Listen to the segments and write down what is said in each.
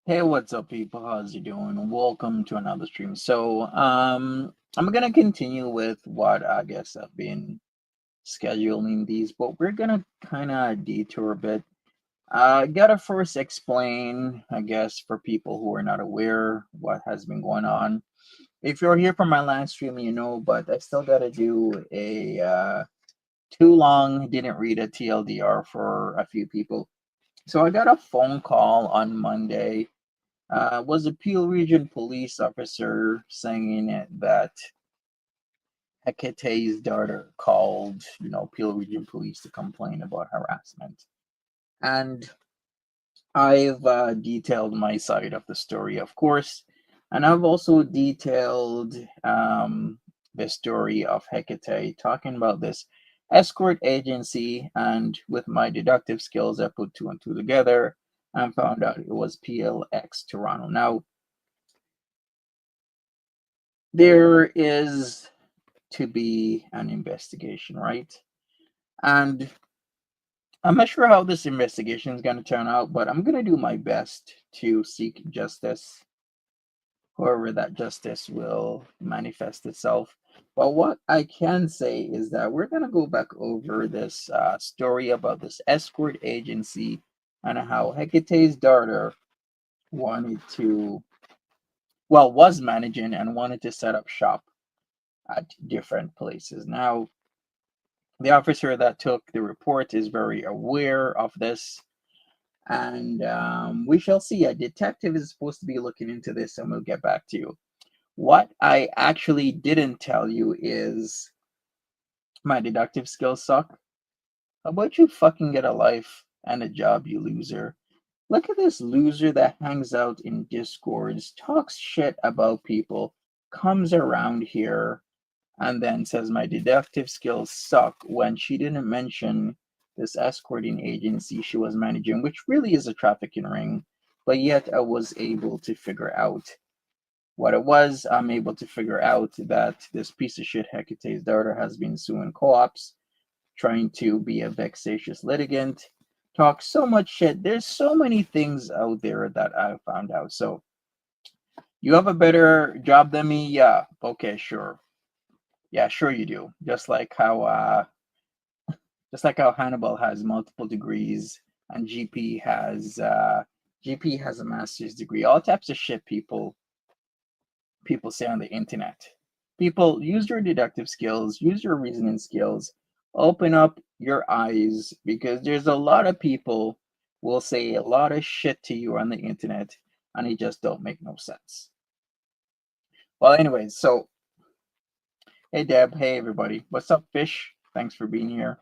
Hey, what's up, people? How's you doing? Welcome to another stream. I'm gonna continue with what I guess I've been scheduling these, but we're gonna kind of detour a bit. Gotta first explain, I guess, for people who are not aware what has been going on. If you're here for my last stream, you know, but I still gotta do a too long, didn't read a TLDR for a few people. So I got a phone call on Monday was a Peel Region police officer saying that Hekate's daughter called, Peel Region Police to complain about harassment. And I've detailed my side of the story, of course, and I've also detailed the story of Hekate talking about this escort agency. And with my deductive skills, I put two and two together and found out it was PLX Toronto. Now, there is to be an investigation, right? And I'm not sure how this investigation is going to turn out, but I'm going to do my best to seek justice, however that justice will manifest itself. But what I can say is that we're going to go back over this story about this escort agency and how Hecate's daughter wanted to, well, was managing and wanted to set up shop at different places. Now, the officer that took the report is very aware of this, and we shall see. A detective is supposed to be looking into this, and we'll get back to you. What I actually didn't tell you is my deductive skills suck. How about you fucking get a life and a job, you loser? Look at this loser that hangs out in discords, talks shit about people, comes around here, and then says my deductive skills suck when she didn't mention this escorting agency she was managing, which really is a trafficking ring. But yet I was able to figure out what it was. I'm able to figure out that this piece of shit Hecate's daughter has been suing co-ops, trying to be a vexatious litigant, talk so much shit. There's so many things out there that I found out. So you have a better job than me? Yeah. Okay, sure. Yeah, sure you do. Just like how Hannibal has multiple degrees and GP has a master's degree. All types of shit people say on the internet. People, use your deductive skills, use your reasoning skills, open up your eyes, because there's a lot of people will say a lot of shit to you on the internet and it just don't make no sense. Well, anyways, so hey Deb, hey everybody. What's up, Fish? Thanks for being here.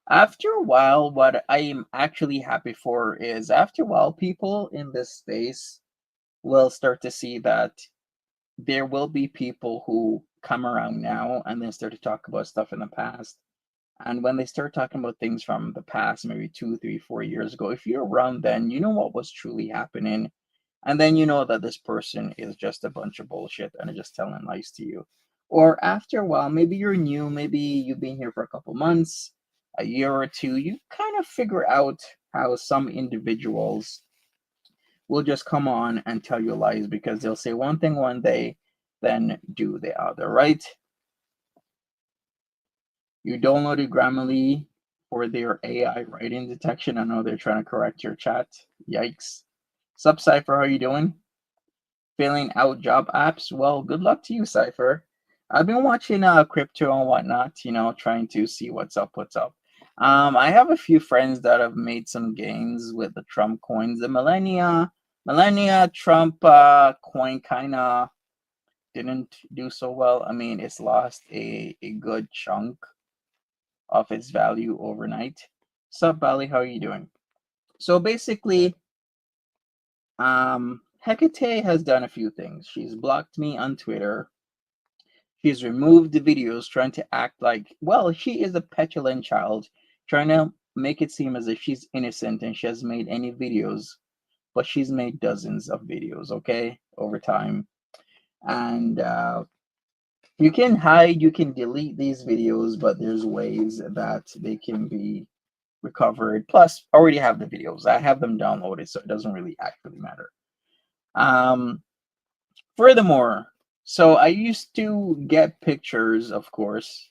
After a while, what I am actually happy for is after a while, people in this space will start to see that there will be people who come around now and then start to talk about stuff in the past. And when they start talking about things from the past, maybe 2, 3, 4 years ago, if you're around then, you know what was truly happening. And then you know that this person is just a bunch of bullshit and just telling lies to you. Or after a while, maybe you're new, maybe you've been here for a couple months, a year or two, you kind of figure out how some individuals will just come on and tell you lies because they'll say one thing one day, then do the other, right? You downloaded Grammarly for their AI writing detection. I know they're trying to correct your chat. Yikes. Sup, Cypher, how you doing? Filling out job apps? Well, good luck to you, Cypher. I've been watching crypto and whatnot, trying to see what's up. I have a few friends that have made some gains with the Trump coins. The millennia Trump coin kind of didn't do so well. I mean, it's lost a good chunk of its value overnight. Sup, Bali? How are you doing? So basically, Hekate has done a few things. She's blocked me on Twitter. She's removed the videos trying to act like, well, she is a petulant child, trying to make it seem as if she's innocent and she hasn't made any videos, but she's made dozens of videos, okay, over time. And you can hide, you can delete these videos, but there's ways that they can be recovered. Plus, I already have the videos. I have them downloaded, so it doesn't really actually matter. Um, Furthermore, so I used to get pictures, of course,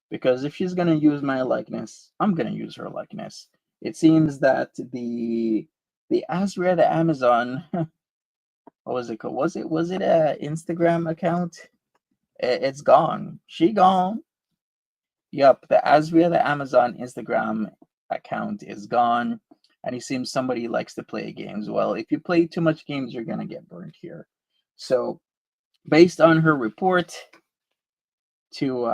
because if she's gonna use my likeness, I'm gonna use her likeness. It seems that the Azria the Amazon, what was it called? Was it a Instagram account? It's gone. She gone. Yup, the Azria the Amazon Instagram account is gone. And it seems somebody likes to play games. Well, if you play too much games, you're gonna get burned here. So based on her report to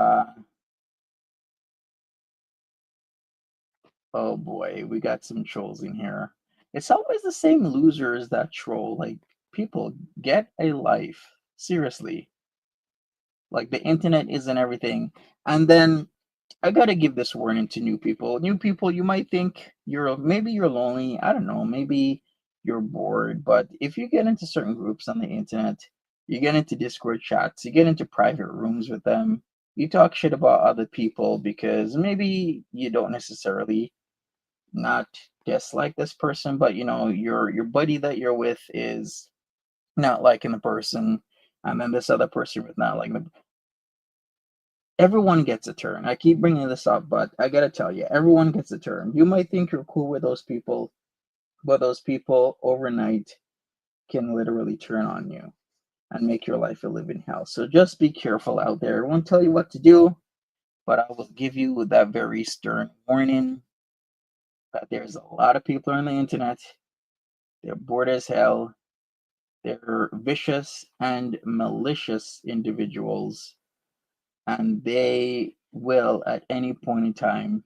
oh boy, we got some trolls in here. It's always the same losers that troll. Like, people, get a life. Seriously. Like, the internet isn't everything. And then I gotta give this warning to new people. New people, you might think maybe you're lonely. I don't know. Maybe you're bored. But if you get into certain groups on the internet, you get into Discord chats, you get into private rooms with them, you talk shit about other people because maybe you don't necessarily not dislike this person, but your buddy that you're with is not liking the person, and then this other person was not liking the. Everyone gets a turn. I keep bringing this up, but I gotta tell you, everyone gets a turn. You might think you're cool with those people, but those people overnight can literally turn on you and make your life a living hell. So just be careful out there. I won't tell you what to do, but I will give you that very stern warning that there's a lot of people on the internet. They're bored as hell. They're vicious and malicious individuals, and they will, at any point in time,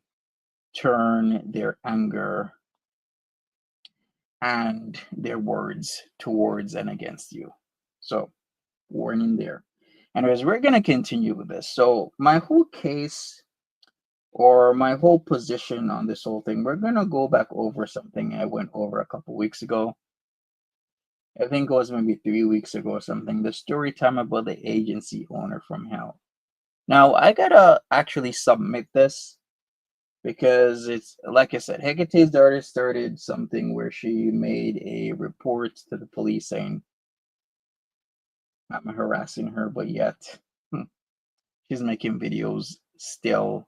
turn their anger and their words towards and against you. So, warning there. Anyways, we're going to continue with this. So, my whole case or my whole position on this whole thing, we're going to go back over something I went over a couple weeks ago. I think it was maybe 3 weeks ago or something. The story time about the agency owner from hell. Now I gotta actually submit this because it's like I said, Hecate's daughter started something where she made a report to the police saying I'm harassing her, but yet she's making videos still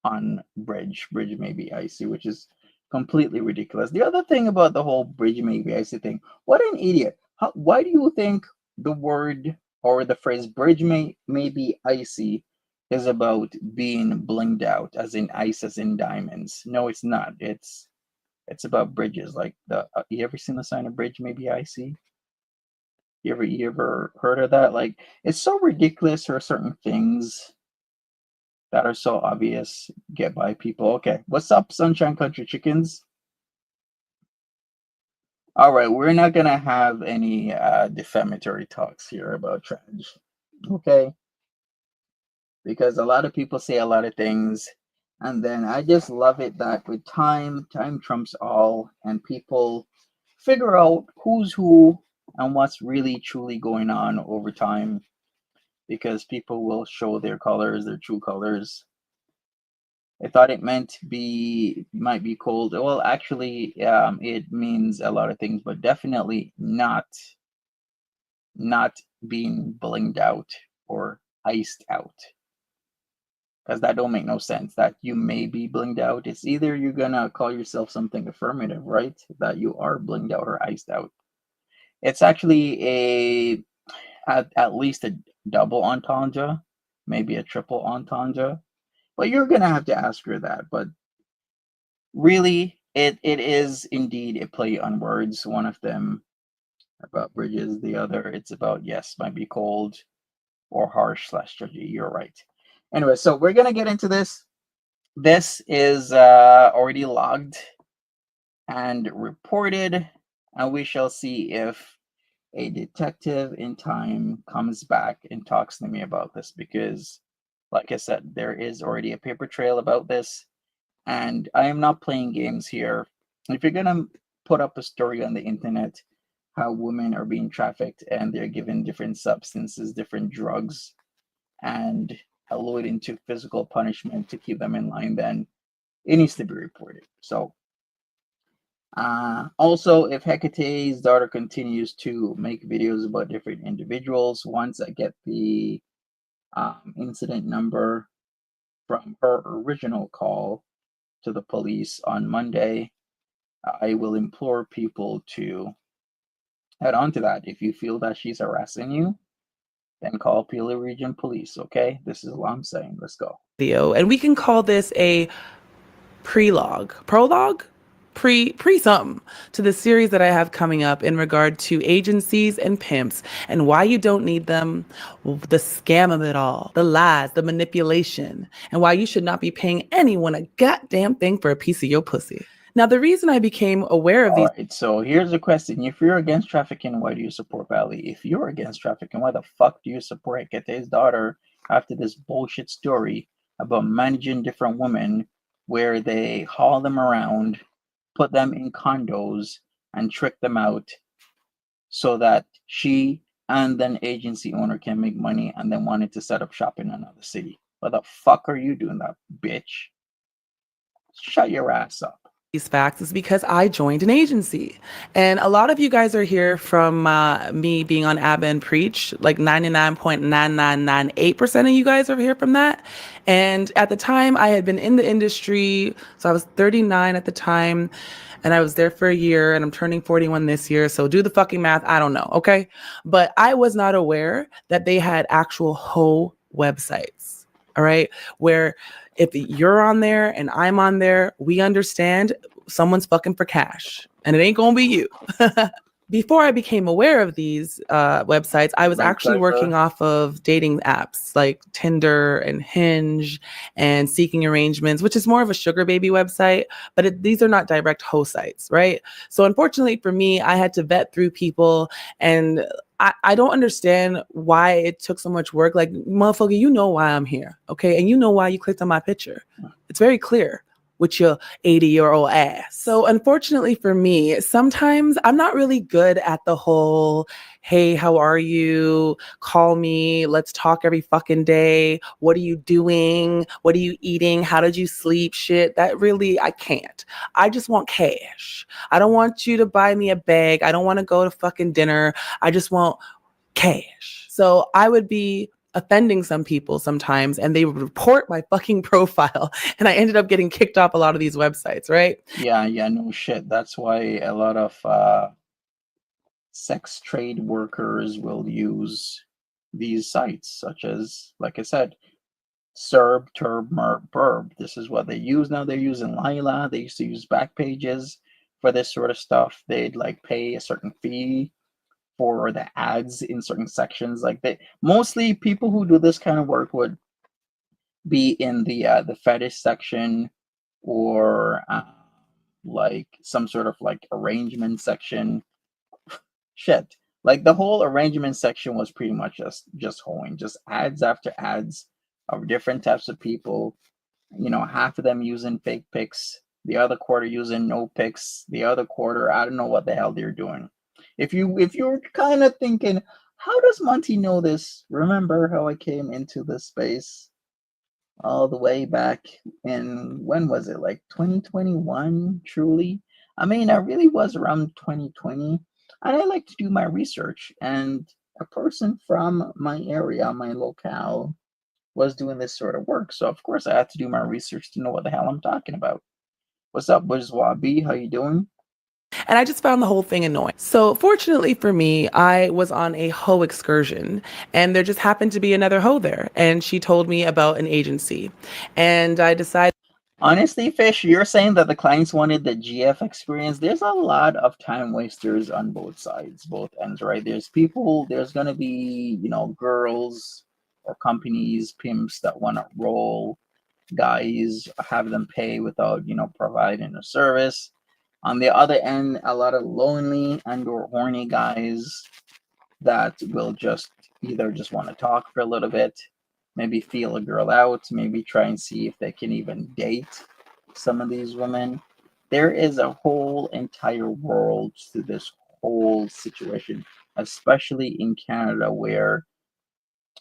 on Bridge may be icy, which is completely ridiculous. The other thing about the whole Bridge may be icy thing, what an idiot. Why do you think the word or the phrase may be icy is about being blinged out, as in ice, as in diamonds? No, it's not. It's about bridges. Like you ever seen the sign of Bridge may be icy? You ever heard of that? Like, it's so ridiculous. There are certain things that are so obvious get by people. Okay, what's up, Sunshine Country Chickens? All right, we're not gonna have any defamatory talks here about trans, okay? Because a lot of people say a lot of things, and then I just love it that with time trumps all, and people figure out who's who and what's really truly going on over time, because people will show their colors, their true colors. I thought it meant might be cold. Well, actually, it means a lot of things, but definitely not being blinged out or iced out, because that don't make no sense. That you may be blinged out. It's either you're gonna call yourself something affirmative, right? That you are blinged out or iced out. It's actually at least a double entendre, maybe a triple entendre. But you're gonna have to ask her that. But really, it is indeed a play on words. One of them about bridges, the other it's about yes, might be cold or harsh slash judgy. You're right. Anyway, so we're gonna get into this. This is already logged and reported, and we shall see if a detective in time comes back and talks to me about this because, like I said, there is already a paper trail about this, and I am not playing games here. If you're gonna put up a story on the internet how women are being trafficked and they're given different substances, different drugs, and alluding to physical punishment to keep them in line, then it needs to be reported. So also, if Hecate's daughter continues to make videos about different individuals, once I get the incident number from her original call to the police on Monday, I will implore people to head on to that. If you feel that she's harassing you, then call Peel Region Police, okay? This is what I'm saying. Let's go. And we can call this a prologue, pre something to the series that I have coming up in regard to agencies and pimps and why you don't need them, the scam of it all, the lies, the manipulation, and why you should not be paying anyone a goddamn thing for a piece of your pussy. Now, the reason I became aware of these. All right, so here's a question. If you're against trafficking, why do you support Valley? If you're against trafficking, why the fuck do you support Hecate's daughter after this bullshit story about managing different women where they haul them around, put them in condos, and trick them out so that she and an agency owner can make money and then wanted to set up shop in another city? Why the fuck are you doing that, bitch? Shut your ass up. These facts is because I joined an agency. And a lot of you guys are here from me being on ABBA and Preach, like 99.9998% of you guys are here from that. And at the time, I had been in the industry, so I was 39 at the time, and I was there for a year, and I'm turning 41 this year, so do the fucking math, I don't know, okay? But I was not aware that they had actual hoe websites, all right? Where if you're on there and I'm on there, we understand someone's fucking for cash and it ain't gonna be you. Before I became aware of these websites, I was actually working off of dating apps like Tinder and Hinge and Seeking Arrangements, which is more of a sugar baby website, but these are not direct hoe sites, right? So unfortunately for me, I had to vet through people, and I don't understand why it took so much work. Like, motherfucker, you know why I'm here, okay? And you know why you clicked on my picture. It's very clear with your 80-year-old ass. So unfortunately for me, sometimes I'm not really good at the whole, hey, how are you? Call me. Let's talk every fucking day. What are you doing? What are you eating? How did you sleep? Shit, that really, I can't. I just want cash. I don't want you to buy me a bag. I don't want to go to fucking dinner. I just want cash. So I would be offending some people sometimes, and they would report my fucking profile, and I ended up getting kicked off a lot of these websites, right? Yeah, no shit. That's why a lot of sex trade workers will use these sites, such as, like I said, Serb, Turb, Merb, Burb. This is what they use now. They're using Lila. They used to use Backpages for this sort of stuff. They'd like pay a certain fee for the ads in certain sections. Like they mostly people who do this kind of work would be in the fetish section or like some sort of like arrangement section. Shit, like the whole arrangement section was pretty much just hoeing, just ads after ads of different types of people. You know, half of them using fake pics, the other quarter using no pics, the other quarter I don't know what the hell they're doing. If you're kind of thinking, how does Monty know this? Remember how I came into this space all the way back in, when was it, like 2021? Truly, I mean, I really was around 2020, and I like to do my research. And a person from my area, my locale, was doing this sort of work, so of course I had to do my research to know what the hell I'm talking about. What's up, Bourgeois B? How you doing? And I just found the whole thing annoying. So fortunately for me, I was on a hoe excursion, and there just happened to be another hoe there. And she told me about an agency. And I decided. Honestly, Fish, you're saying that the clients wanted the GF experience. There's a lot of time wasters on both sides, both ends, right? There's people, there's going to be, girls or companies, pimps that want to roll guys, have them pay without, providing a service. On the other end, a lot of lonely and or horny guys that will just either just want to talk for a little bit, maybe feel a girl out, maybe try and see if they can even date some of these women. There is a whole entire world to this whole situation, especially in Canada, where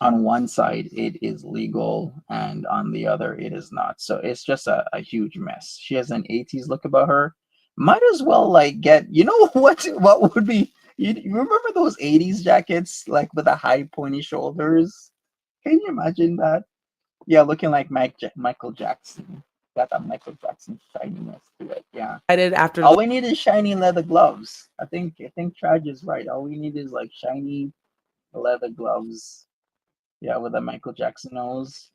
on one side it is legal and on the other it is not. So it's just a huge mess. She has an 80s look about her. Might as well like get, what would be, you remember those 80s jackets like with the high pointy shoulders? Can you imagine that? Yeah, looking like Michael Jackson. Got that Michael Jackson shininess to it. Yeah. I did after All we need is shiny leather gloves. I think Traj is right. All we need is like shiny leather gloves. Yeah, with a Michael Jackson nose.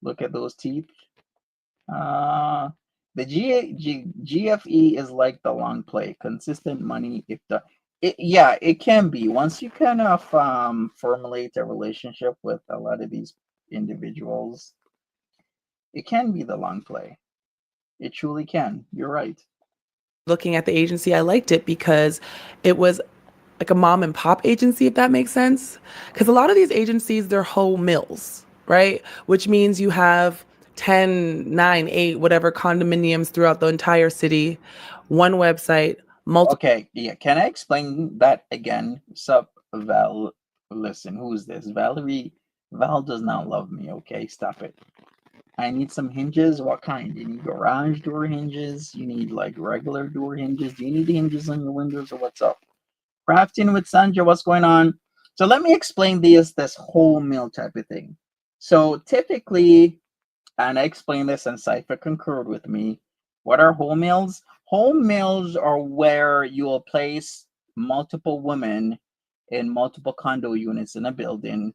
Look at those teeth. Uh, the GFE is like the long play, consistent money. Yeah, it can be once you kind of formulate a relationship with a lot of these individuals. It can be the long play. It truly can. You're right. looking at the agency, I liked it because it was like a mom and pop agency, if that makes sense. Because a lot of these agencies, they're whole mills, right? Which means you have 10, 9, 8, whatever condominiums throughout the entire city, one website, multiple. Okay, yeah. Can I explain that again? Sup, Val? Listen, who's this? Valerie. Val does not love me. Okay, stop it. I need some hinges. What kind? You need garage door hinges? You need like regular door hinges? Do you need hinges on your windows or what's up? Crafting with Sandra, what's going on? So let me explain this whole meal type of thing. So typically, and I explained this and Cypher concurred with me, what are home meals? Home meals are where you will place multiple women in multiple condo units in a building,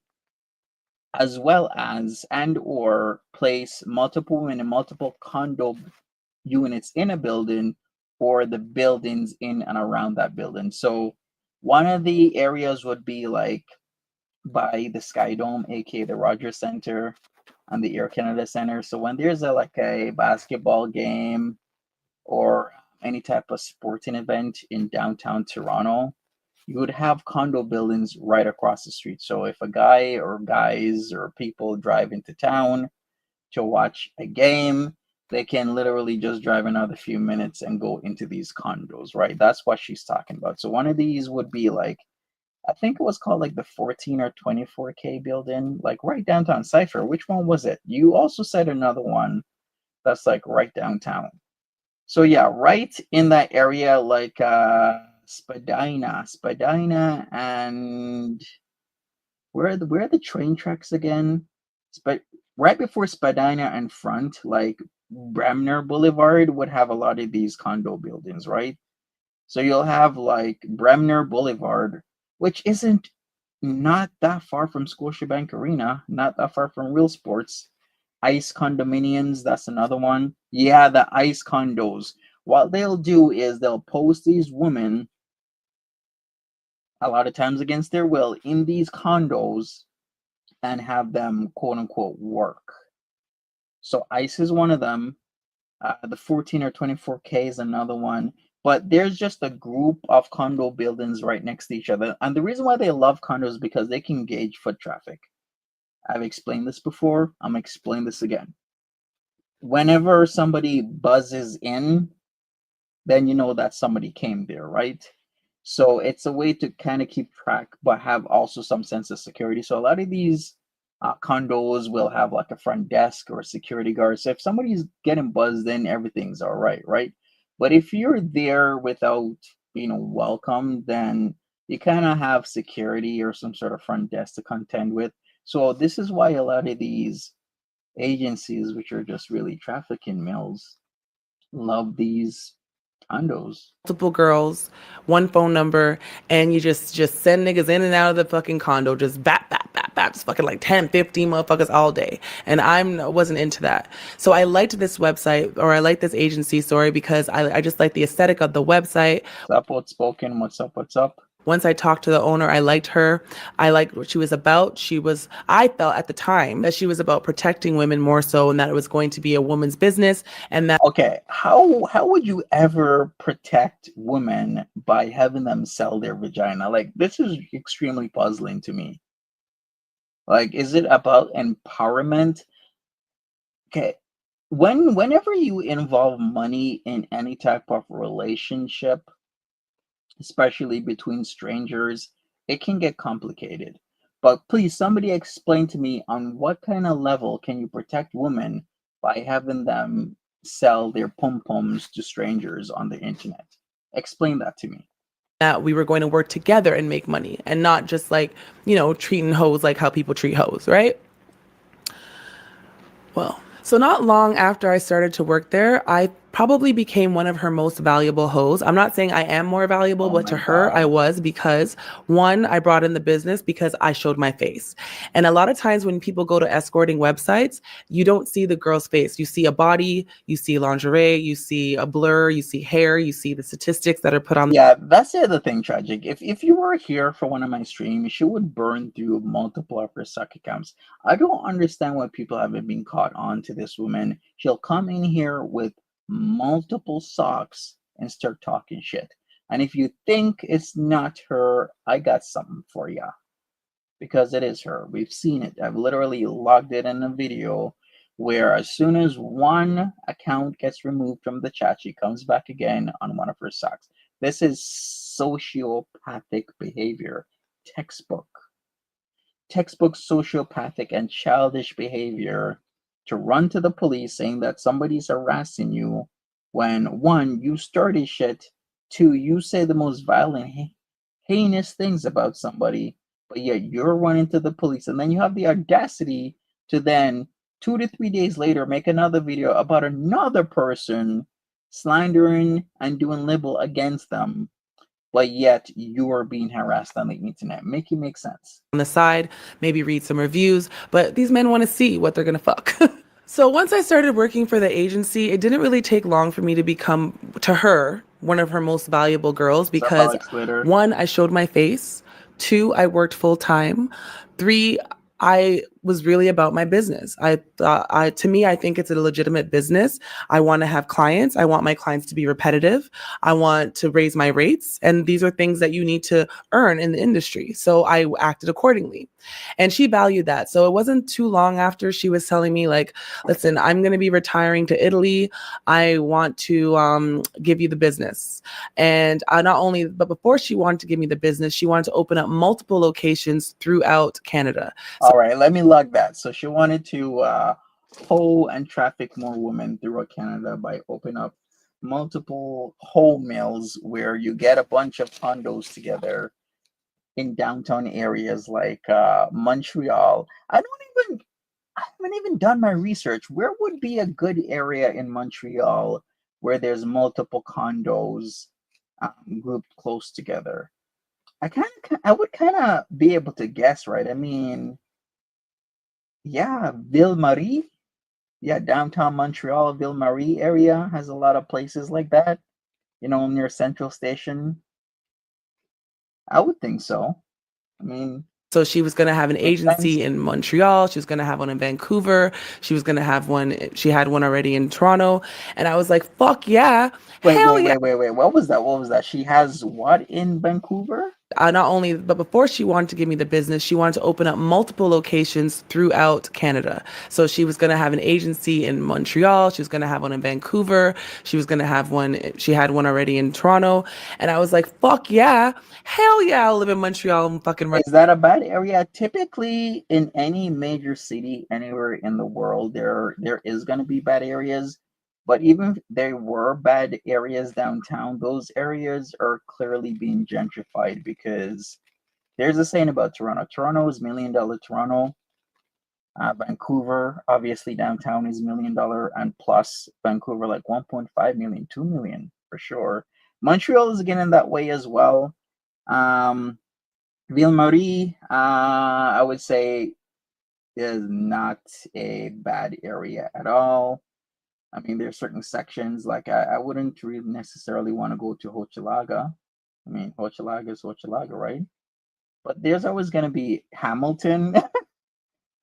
as well as and or place multiple women in multiple condo units in a building or the buildings in and around that building. So one of the areas would be like by the Sky Dome, aka the Rogers Center and the Air Canada Center. So when there's like a basketball game or any type of sporting event in downtown Toronto, you would have condo buildings right across the street. So if a guy or guys or people drive into town to watch a game, they can literally just drive another few minutes and go into these condos, right? That's what she's talking about. So one of these would be like, I think it was called like the 14 or 24K building, like right downtown Cypher. Which one was it? You also said another one that's like right downtown. So yeah, right in that area, like Spadina, and where are the train tracks again? But right before Spadina and front, like Bremner Boulevard would have a lot of these condo buildings, right? So you'll have like Bremner Boulevard, which isn't not that far from Scotiabank Arena, not that far from Real Sports. Ice condominiums, that's another one. Yeah, the ice condos. What they'll do is they'll post these women a lot of times against their will in these condos and have them quote unquote work. So ice is one of them. The 14 or 24K is another one. But there's just a group of condo buildings right next to each other. And the reason why they love condos is because they can gauge foot traffic. I've explained this before. I'm going to explain this again. Whenever somebody buzzes in, then you know that somebody came there, right? So it's a way to kind of keep track, but have also some sense of security. So a lot of these condos will have like a front desk or a security guard. So if somebody's getting buzzed in, everything's all right, right? But if you're there without being welcome, then you kind of have security or some sort of front desk to contend with. So this is why a lot of these agencies, which are just really trafficking mills, love these condos. Multiple girls, one phone number, and you just send niggas in and out of the fucking condo, just bap, bap, bap, fat, just fucking like 10, 15 motherfuckers all day. And wasn't into that. So I liked this website, or I liked this agency, sorry, because I just like the aesthetic of the website. What's up, what's spoken? What's up, what's up? Once I talked to the owner, I liked her. I liked what she was about. I felt at the time that she was about protecting women more so, and that it was going to be a woman's business. And that, okay, how would you ever protect women by having them sell their vagina? Like, this is extremely puzzling to me. Like, is it about empowerment? Okay, whenever you involve money in any type of relationship, especially between strangers, it can get complicated. But please, somebody explain to me, on what kind of level can you protect women by having them sell their pom-poms to strangers on the internet? Explain that to me. that we were going to work together and make money, and not just like, treating hoes like how people treat hoes, right? Well, so not long after I started to work there, I probably became one of her most valuable hoes. I'm not saying I am more valuable, Oh but my to her, I God. was, because one, I brought in the business because I showed my face. And a lot of times when people go to escorting websites, you don't see the girl's face. You see a body, you see lingerie, you see a blur, you see hair, you see the statistics that are put on. Yeah, that's the other thing, Tragic. If you were here for one of my streams, you would burn through multiple of her suck accounts. I don't understand why people haven't been caught on to this woman. She'll come in here with multiple socks and start talking shit. And if you think it's not her, I got something for ya. Because it is her. We've seen it. I've literally logged it in a video where as soon as one account gets removed from the chat, she comes back again on one of her socks. This is sociopathic behavior. Textbook. Textbook sociopathic and childish behavior to run to the police saying that somebody's harassing you when, one, you started shit, two, you say the most violent, heinous things about somebody, but yet you're running to the police. And then you have the audacity to then 2 to 3 days later make another video about another person slandering and doing libel against them, but yet you are being harassed on the internet. Make it make sense. On the side, maybe read some reviews, but these men want to see what they're going to fuck. So once I started working for the agency, it didn't really take long for me to become, to her, one of her most valuable girls, What's up, because Alex Glitter? one, I showed my face. Two, I worked full time. Three, I was really about my business. To me, I think it's a legitimate business. I want to have clients. I want my clients to be repetitive. I want to raise my rates. And these are things that you need to earn in the industry. So I acted accordingly. And she valued that. So it wasn't too long after she was telling me, like, listen, I'm going to be retiring to Italy. I want to give you the business. And but before she wanted to give me the business, she wanted to open up multiple locations throughout Canada. All right, let me log that. So she wanted to hoe and traffic more women throughout Canada by opening up multiple hoe mills where you get a bunch of condos together in downtown areas like Montreal. I haven't even done my research. Where would be a good area in Montreal where there's multiple condos grouped close together? I would kind of be able to guess, right? I mean, yeah, Ville Marie. Yeah, downtown Montreal, Ville Marie area has a lot of places like that. Near Central Station. I would think so. I mean, So she was going to have an makes sense. agency in Montreal. She was going to have one in Vancouver. She was going to have one. She had one already in Toronto. And I was like, fuck yeah. Hell yeah. Wait. What was that? What was that? She has what in Vancouver? But before she wanted to give me the business, she wanted to open up multiple locations throughout Canada. So she was going to have an agency in Montreal. She was going to have one in Vancouver. She was going to have one. She had one already in Toronto. And I was like, fuck yeah. Hell yeah. I'll live in Montreal and fucking run. Is that a bad area? Typically, in any major city anywhere in the world, there is going to be bad areas. But even if there were bad areas downtown, those areas are clearly being gentrified because there's a saying about Toronto. Toronto is $1 million Toronto. Vancouver, obviously downtown is $1 million and plus. Vancouver like 1.5 million, 2 million for sure. Montreal is getting that way as well. Ville Marie, I would say, is not a bad area at all. I mean, there's certain sections like I wouldn't really necessarily want to go to Hochelaga. I mean, Hochelaga is Hochelaga, right? But there's always going to be Hamilton.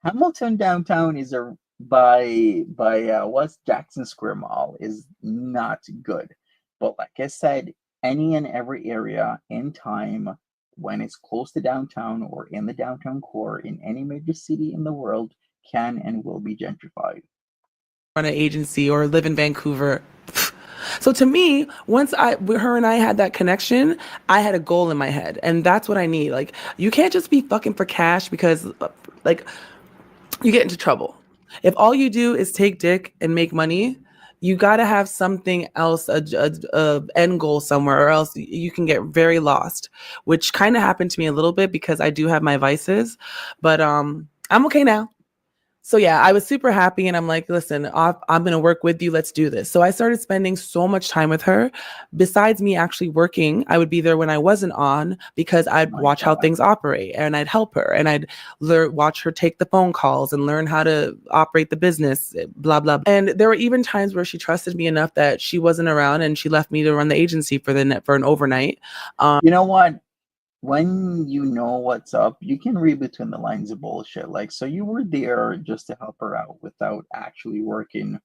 Hamilton downtown is a by what's Jackson Square Mall is not good. But like I said, any and every area in time when it's close to downtown or in the downtown core in any major city in the world can and will be gentrified. Run an agency or live in Vancouver. So to me, once her and I had that connection, I had a goal in my head, and that's what I need. Like, you can't just be fucking for cash because, like, you get into trouble. If all you do is take dick and make money, you got to have something else, a end goal somewhere, or else you can get very lost. Which kind of happened to me a little bit because I do have my vices, but I'm okay now. So yeah, I was super happy and I'm like, listen, I'm going to work with you. Let's do this. So I started spending so much time with her. Besides me actually working, I would be there when I wasn't on because I'd My watch how God. things operate and I'd help her and I'd watch her take the phone calls and learn how to operate the business, blah, blah. And there were even times where she trusted me enough that she wasn't around and she left me to run the agency for an overnight. You know what? When you know what's up, you can read between the lines of bullshit. Like, so you were there just to help her out without actually working.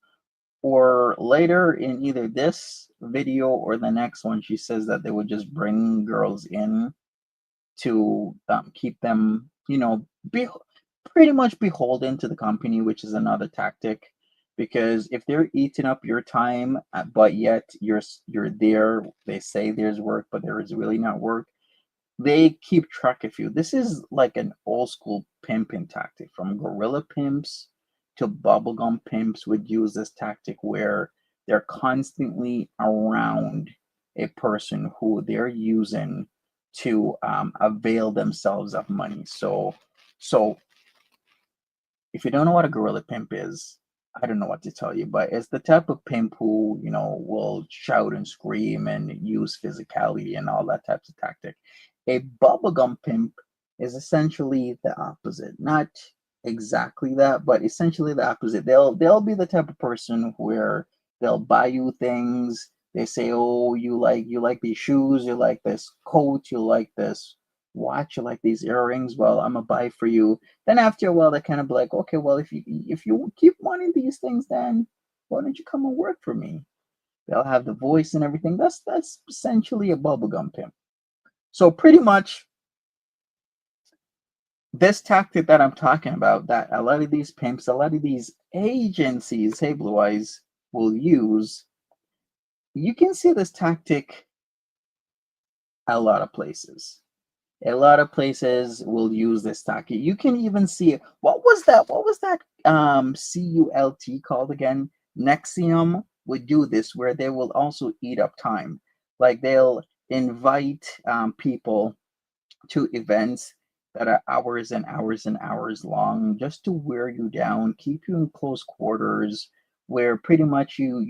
Or later in either this video or the next one, she says that they would just bring girls in to keep them, be pretty much beholden to the company, which is another tactic. Because if they're eating up your time, but yet you're there, they say there's work, but there is really not work. They keep track of you. This is like an old school pimping tactic. From gorilla pimps to bubblegum pimps would use this tactic where they're constantly around a person who they're using to avail themselves of money. So if you don't know what a gorilla pimp is, I don't know what to tell you, but it's the type of pimp who, will shout and scream and use physicality and all that types of tactic. A bubblegum pimp is essentially the opposite. Not exactly that, but essentially the opposite. They'll be the type of person where they'll buy you things. They say, "Oh, you like these shoes, you like this coat, you like this watch, you like these earrings. Well, I'm gonna buy for you." Then after a while, they kind of be like, "Okay, well, if you keep wanting these things, then why don't you come and work for me?" They'll have the voice and everything. That's essentially a bubblegum pimp. So pretty much this tactic that I'm talking about, that a lot of these pimps, a lot of these agencies, hey Blue Eyes, will use. You can see this tactic a lot of places. A lot of places will use this tactic. You can even see it. What was that CULT called again? Nexium would do this where they will also eat up time. Like they'll invite people to events that are hours and hours and hours long just to wear you down, keep you in close quarters, where pretty much you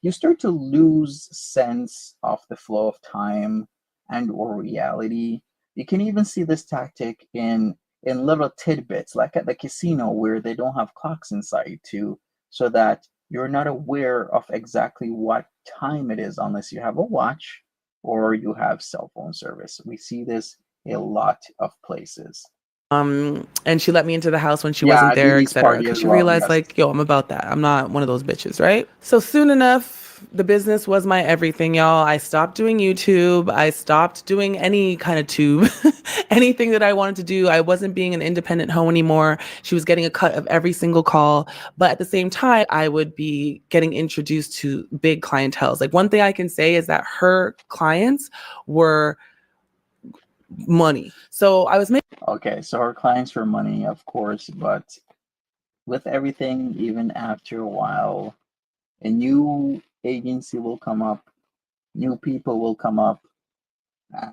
start to lose sense of the flow of time and or reality. You can even see this tactic in little tidbits, like at the casino where they don't have clocks inside too, so that you're not aware of exactly what time it is unless you have a watch or you have cell phone service. We see this a lot of places. And she let me into the house when she Yeah, wasn't there, Lily's etc. party Because as she well. realized, Yes. like, yo, I'm about that. I'm not one of those bitches, right? So soon enough, the business was my everything, y'all. I stopped doing YouTube. I stopped doing any kind of tube, anything that I wanted to do. I wasn't being an independent hoe anymore. She was getting a cut of every single call. But at the same time, I would be getting introduced to big clientels. Like, one thing I can say is that her clients were money. So I was making. Okay, so her clients for money, of course, but with everything, even after a while, a new agency will come up, new people will come up,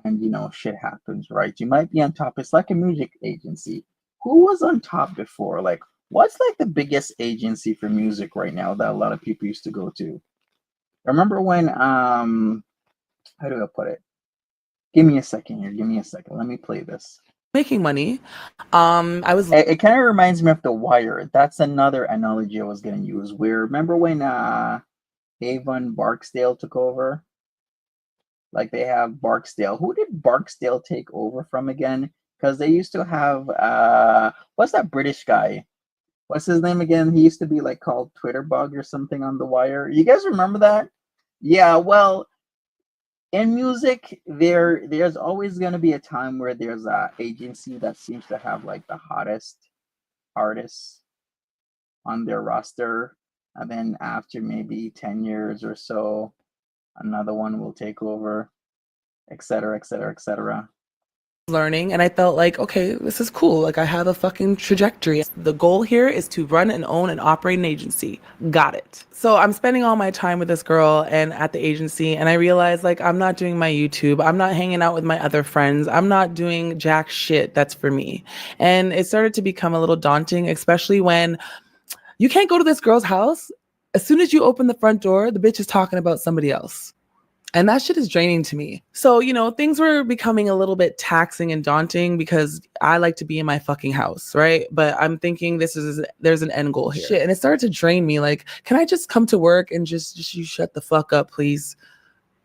and shit happens, right? You might be on top. It's like a music agency. Who was on top before? Like, what's like the biggest agency for music right now that a lot of people used to go to? Remember when how do I put it? Give me a second here. Give me a second. Let me play this. making money. I was It kind of reminds me of The Wire. That's another analogy I was going to use. Where remember when Avon Barksdale took over? Like they have Barksdale. Who did Barksdale take over from again? Because they used to have what's that British guy? What's his name again? He used to be like called Twitterbug or something on The Wire. You guys remember that? Yeah, well, in music, there's always gonna be a time where there's a agency that seems to have like the hottest artists on their roster, and then after maybe 10 years or so, another one will take over, etc., etc., etc. learning and I felt like, okay, this is cool. Like I have a fucking trajectory. The goal here is to run and own and operate an agency. Got it. So I'm spending all my time with this girl and at the agency, and I realized like I'm not doing my YouTube. I'm not hanging out with my other friends. I'm not doing jack shit that's for me. And it started to become a little daunting, especially when you can't go to this girl's house. As soon as you open the front door, the bitch is talking about somebody else. And that shit is draining to me. So, things were becoming a little bit taxing and daunting because I like to be in my fucking house, right? But I'm thinking there's an end goal here. Shit. And it started to drain me. Like, can I just come to work and just you shut the fuck up, please?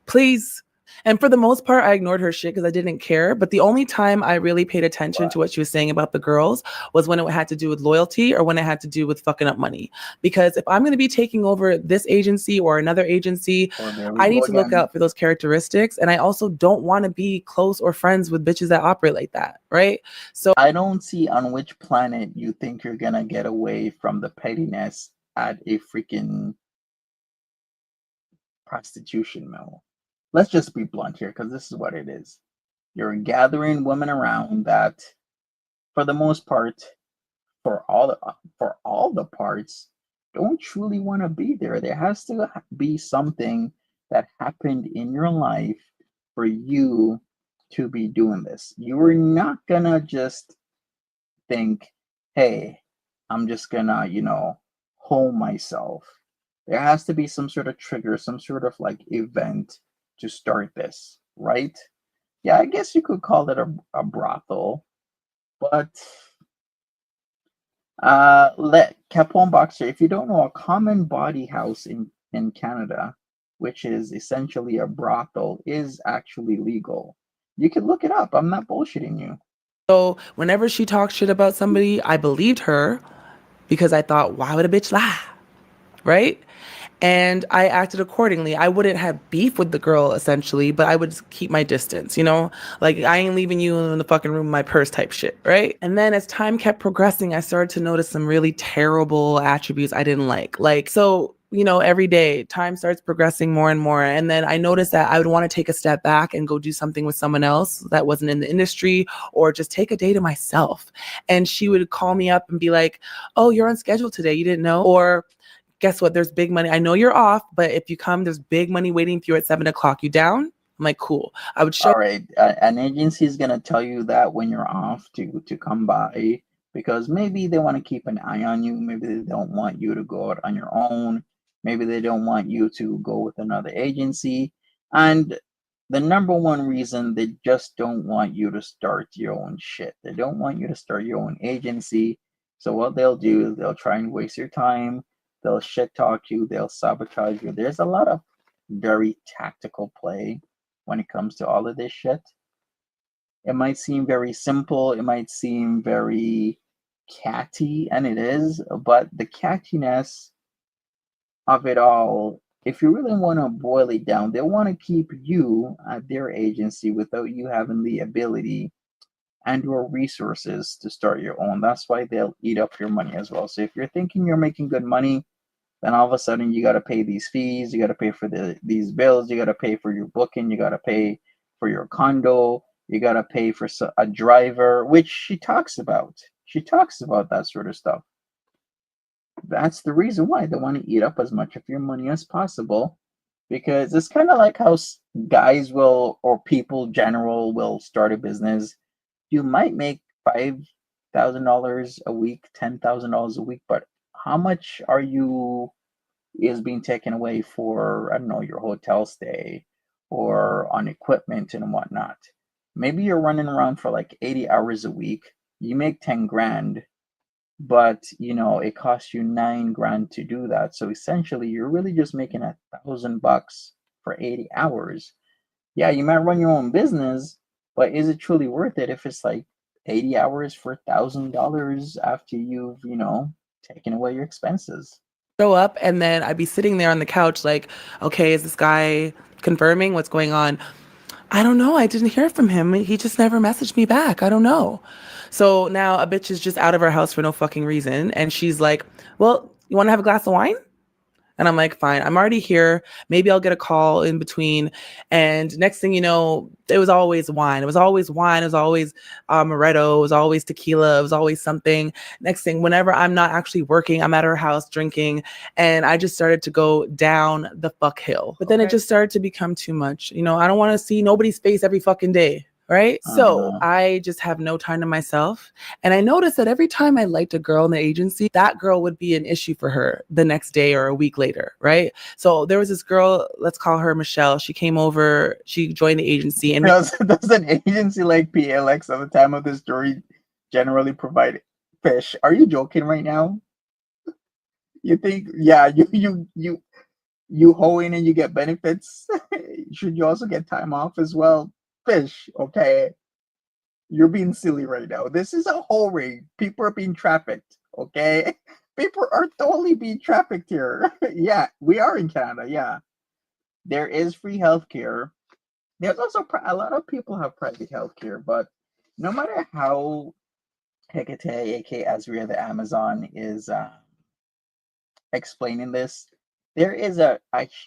Please. And for the most part, I ignored her shit because I didn't care. But the only time I really paid attention to what she was saying about the girls was when it had to do with loyalty or when it had to do with fucking up money. Because if I'm going to be taking over this agency or another agency, I need to look out for those characteristics. And I also don't want to be close or friends with bitches that operate like that, right? So I don't see on which planet you think you're gonna get away from the pettiness at a freaking prostitution mill. Let's just be blunt here, because this is what it is. You're gathering women around that, for the most part, for all the parts, don't truly want to be there. There has to be something that happened in your life for you to be doing this. You are not gonna just think, hey, I'm just gonna, home myself. There has to be some sort of trigger, some sort of like event to start this, right? Yeah, I guess you could call it a brothel, but let Capone Boxer, if you don't know, a common body house in Canada, which is essentially a brothel, is actually legal. You can look it up. I'm not bullshitting you. So whenever she talked shit about somebody, I believed her because I thought, why would a bitch lie? Right? And I acted accordingly. I wouldn't have beef with the girl essentially, but I would keep my distance, Like I ain't leaving you in the fucking room with my purse type shit, right? And then as time kept progressing, I started to notice some really terrible attributes I didn't like. Every day time starts progressing more and more. And then I noticed that I would want to take a step back and go do something with someone else that wasn't in the industry or just take a day to myself. And she would call me up and be like, oh, you're on schedule today. You didn't know? Or guess what? There's big money. I know you're off, but if you come, there's big money waiting for you at 7:00. You down? I'm like, cool. I would show. All right, an agency is gonna tell you that when you're off to come by, because maybe they want to keep an eye on you. Maybe they don't want you to go out on your own. Maybe they don't want you to go with another agency. And the number one reason, they just don't want you to start your own shit. They don't want you to start your own agency. So what they'll do is they'll try and waste your time. They'll shit talk you. They'll sabotage you. There's a lot of very tactical play when it comes to all of this shit. It might seem very simple, it might seem very catty, and it is, but the cattiness of it all, if you really want to boil it down, they want to keep you at their agency without you having the ability and or resources to start your own. That's why they'll eat up your money as well. So if you're thinking you're making good money, then all of a sudden you got to pay these fees, you got to pay for these bills, you got to pay for your booking, you got to pay for your condo, you got to pay for a driver, which she talks about. She talks about that sort of stuff. That's the reason why they want to eat up as much of your money as possible, because it's kind of like how guys will, or people general will start a business. You might make $5,000 a week, $10,000 a week, but how much is being taken away for, I don't know, your hotel stay or on equipment and whatnot. Maybe you're running around for like 80 hours a week. You make 10 grand, but it costs you 9 grand to do that. So essentially, you're really just making $1,000 for 80 hours. Yeah, you might run your own business, but is it truly worth it if it's like 80 hours for $1,000 after you've, taken away your expenses? Show up, and then I'd be sitting there on the couch like, okay, is this guy confirming what's going on? I don't know. I didn't hear from him. He just never messaged me back. I don't know. So now a bitch is just out of her house for no fucking reason. And she's like, well, you want to have a glass of wine? And I'm like, fine, I'm already here. Maybe I'll get a call in between. And next thing you know, it was always wine. It was always wine. It was always Moretto. It was always tequila. It was always something. Next thing, whenever I'm not actually working, I'm at her house drinking. And I just started to go down the fuck hill. But then it just started to become too much. I don't want to see nobody's face every fucking day. Right. So I just have no time to myself. And I noticed that every time I liked a girl in the agency, that girl would be an issue for her the next day or a week later. Right. So there was this girl, let's call her Michelle. She came over, she joined the agency. And does an agency like PLX at the time of the story generally provide fish? Are you joking right now? You think, yeah, you hoe in and you get benefits? Should you also get time off as well? Fish, okay? You're being silly right now. This is a whole ring. People are being trafficked, okay? People are totally being trafficked here. Yeah, we are in Canada, yeah. There is free healthcare. There's also a lot of people have private healthcare, but no matter how Hekate, aka Azria the Amazon, is explaining this, there is a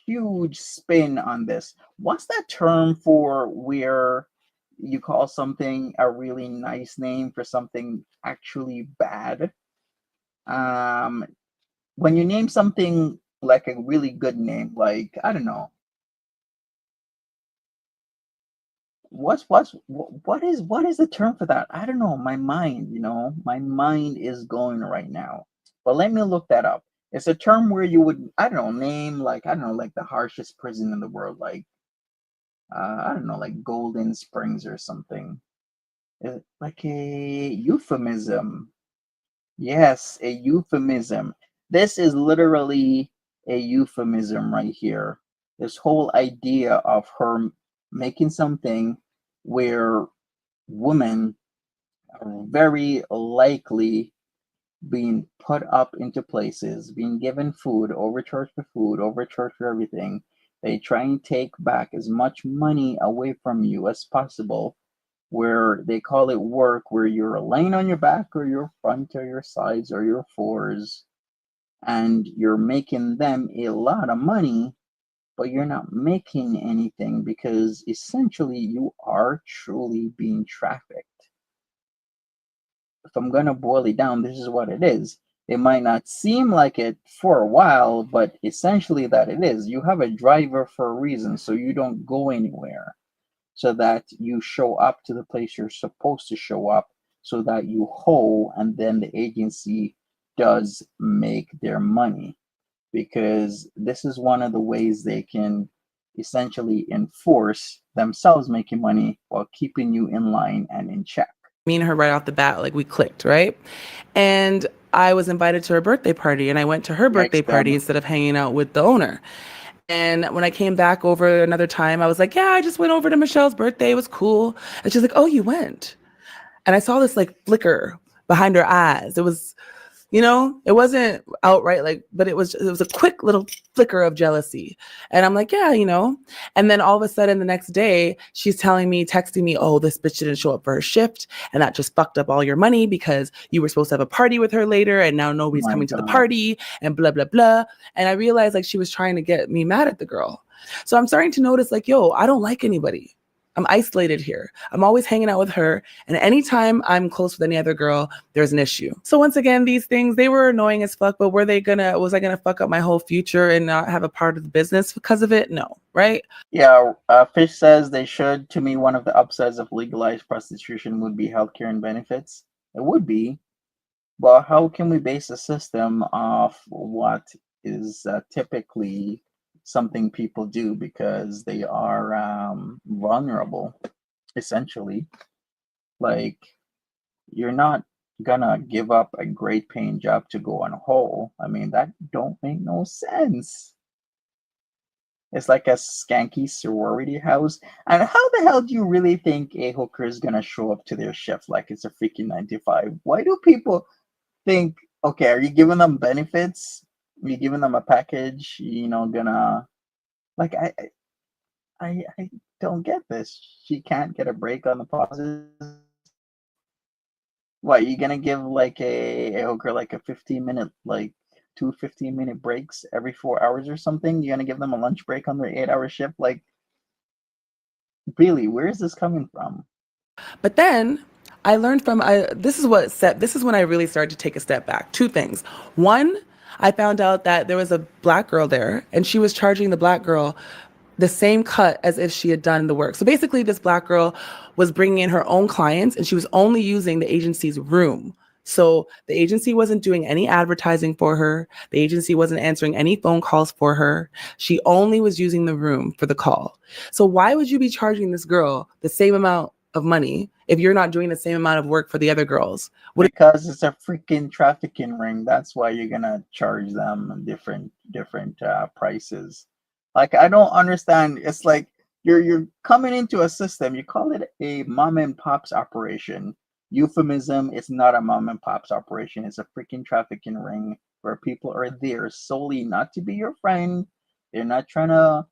huge spin on this. What's that term for where you call something a really nice name for something actually bad? Um, when you name something like a really good name, like, I don't know, what is the term for that? I don't know. My mind is going right now. But let me look that up. It's a term where you would, I don't know, name like, I don't know, like the harshest prison in the world, like I don't know, like Golden Springs or something. Like a euphemism. Yes, a euphemism. This is literally a euphemism right here. This whole idea of her making something where women are very likely being put up into places, being given food, overcharged for food, overcharged for everything. They try and take back as much money away from you as possible, where they call it work, where you're laying on your back or your front or your sides or your floors, and you're making them a lot of money, but you're not making anything because essentially you are truly being trafficked. If I'm gonna boil it down, this is what it is. It might not seem like it for a while, but essentially that it is. You have a driver for a reason, so you don't go anywhere, so that you show up to the place you're supposed to show up, so that you hoe, and then the agency does make their money, because this is one of the ways they can essentially enforce themselves making money while keeping you in line and in check. me and her right off the bat, like we clicked, right? And I was invited to her birthday party, and I went to her birthday party instead of hanging out with the owner. And when I came back over another time, I was like, yeah, I just went over to Michelle's birthday. It was cool. And she's like, oh, you went? And I saw this like flicker behind her eyes. It was, it wasn't outright like, but it was a quick little flicker of jealousy. And I'm like, yeah. And then all of a sudden the next day she's texting me, oh, this bitch didn't show up for her shift. And that just fucked up all your money because you were supposed to have a party with her later. And now nobody's coming to the party and blah, blah, blah. And I realized like she was trying to get me mad at the girl. So I'm starting to notice like, yo, I don't like anybody. I'm isolated here. I'm always hanging out with her. And anytime I'm close with any other girl, there's an issue. So once again, these things, they were annoying as fuck, but was I gonna fuck up my whole future and not have a part of the business because of it? No, right? Yeah, Fish says they should. To me, one of the upsides of legalized prostitution would be healthcare and benefits. It would be, but how can we base a system off what is typically something people do because they are vulnerable, essentially. Like, you're not gonna give up a great paying job to go on a hole. I mean, that don't make no sense. It's like a skanky sorority house. And how the hell do you really think a hooker is gonna show up to their shift like it's a freaking 9 to 5? Why do people think, okay, are you giving them benefits? Are you giving them a package? Gonna like I don't get this. She can't get a break on the pauses. What, you gonna give like a hooker like a 15-minute, like two 15-minute breaks every 4 hours or something? You're gonna give them a lunch break on their 8 hour shift? Like, really, where is this coming from? But then I learned from this is when I really started to take a step back. Two things. One, I found out that there was a black girl there and she was charging the black girl the same cut as if she had done the work. So basically this black girl was bringing in her own clients and she was only using the agency's room. So the agency wasn't doing any advertising for her. The agency wasn't answering any phone calls for her. She only was using the room for the call. So why would you be charging this girl the same amount of money if you're not doing the same amount of work for the other girls? Because it's a freaking trafficking ring. That's why you're gonna charge them different prices. Like, I don't understand. It's like you're coming into a system. You call it a mom and pops operation. Euphemism. It's not a mom and pops operation. It's a freaking trafficking ring where people are there solely not to be your friend. They're not trying to,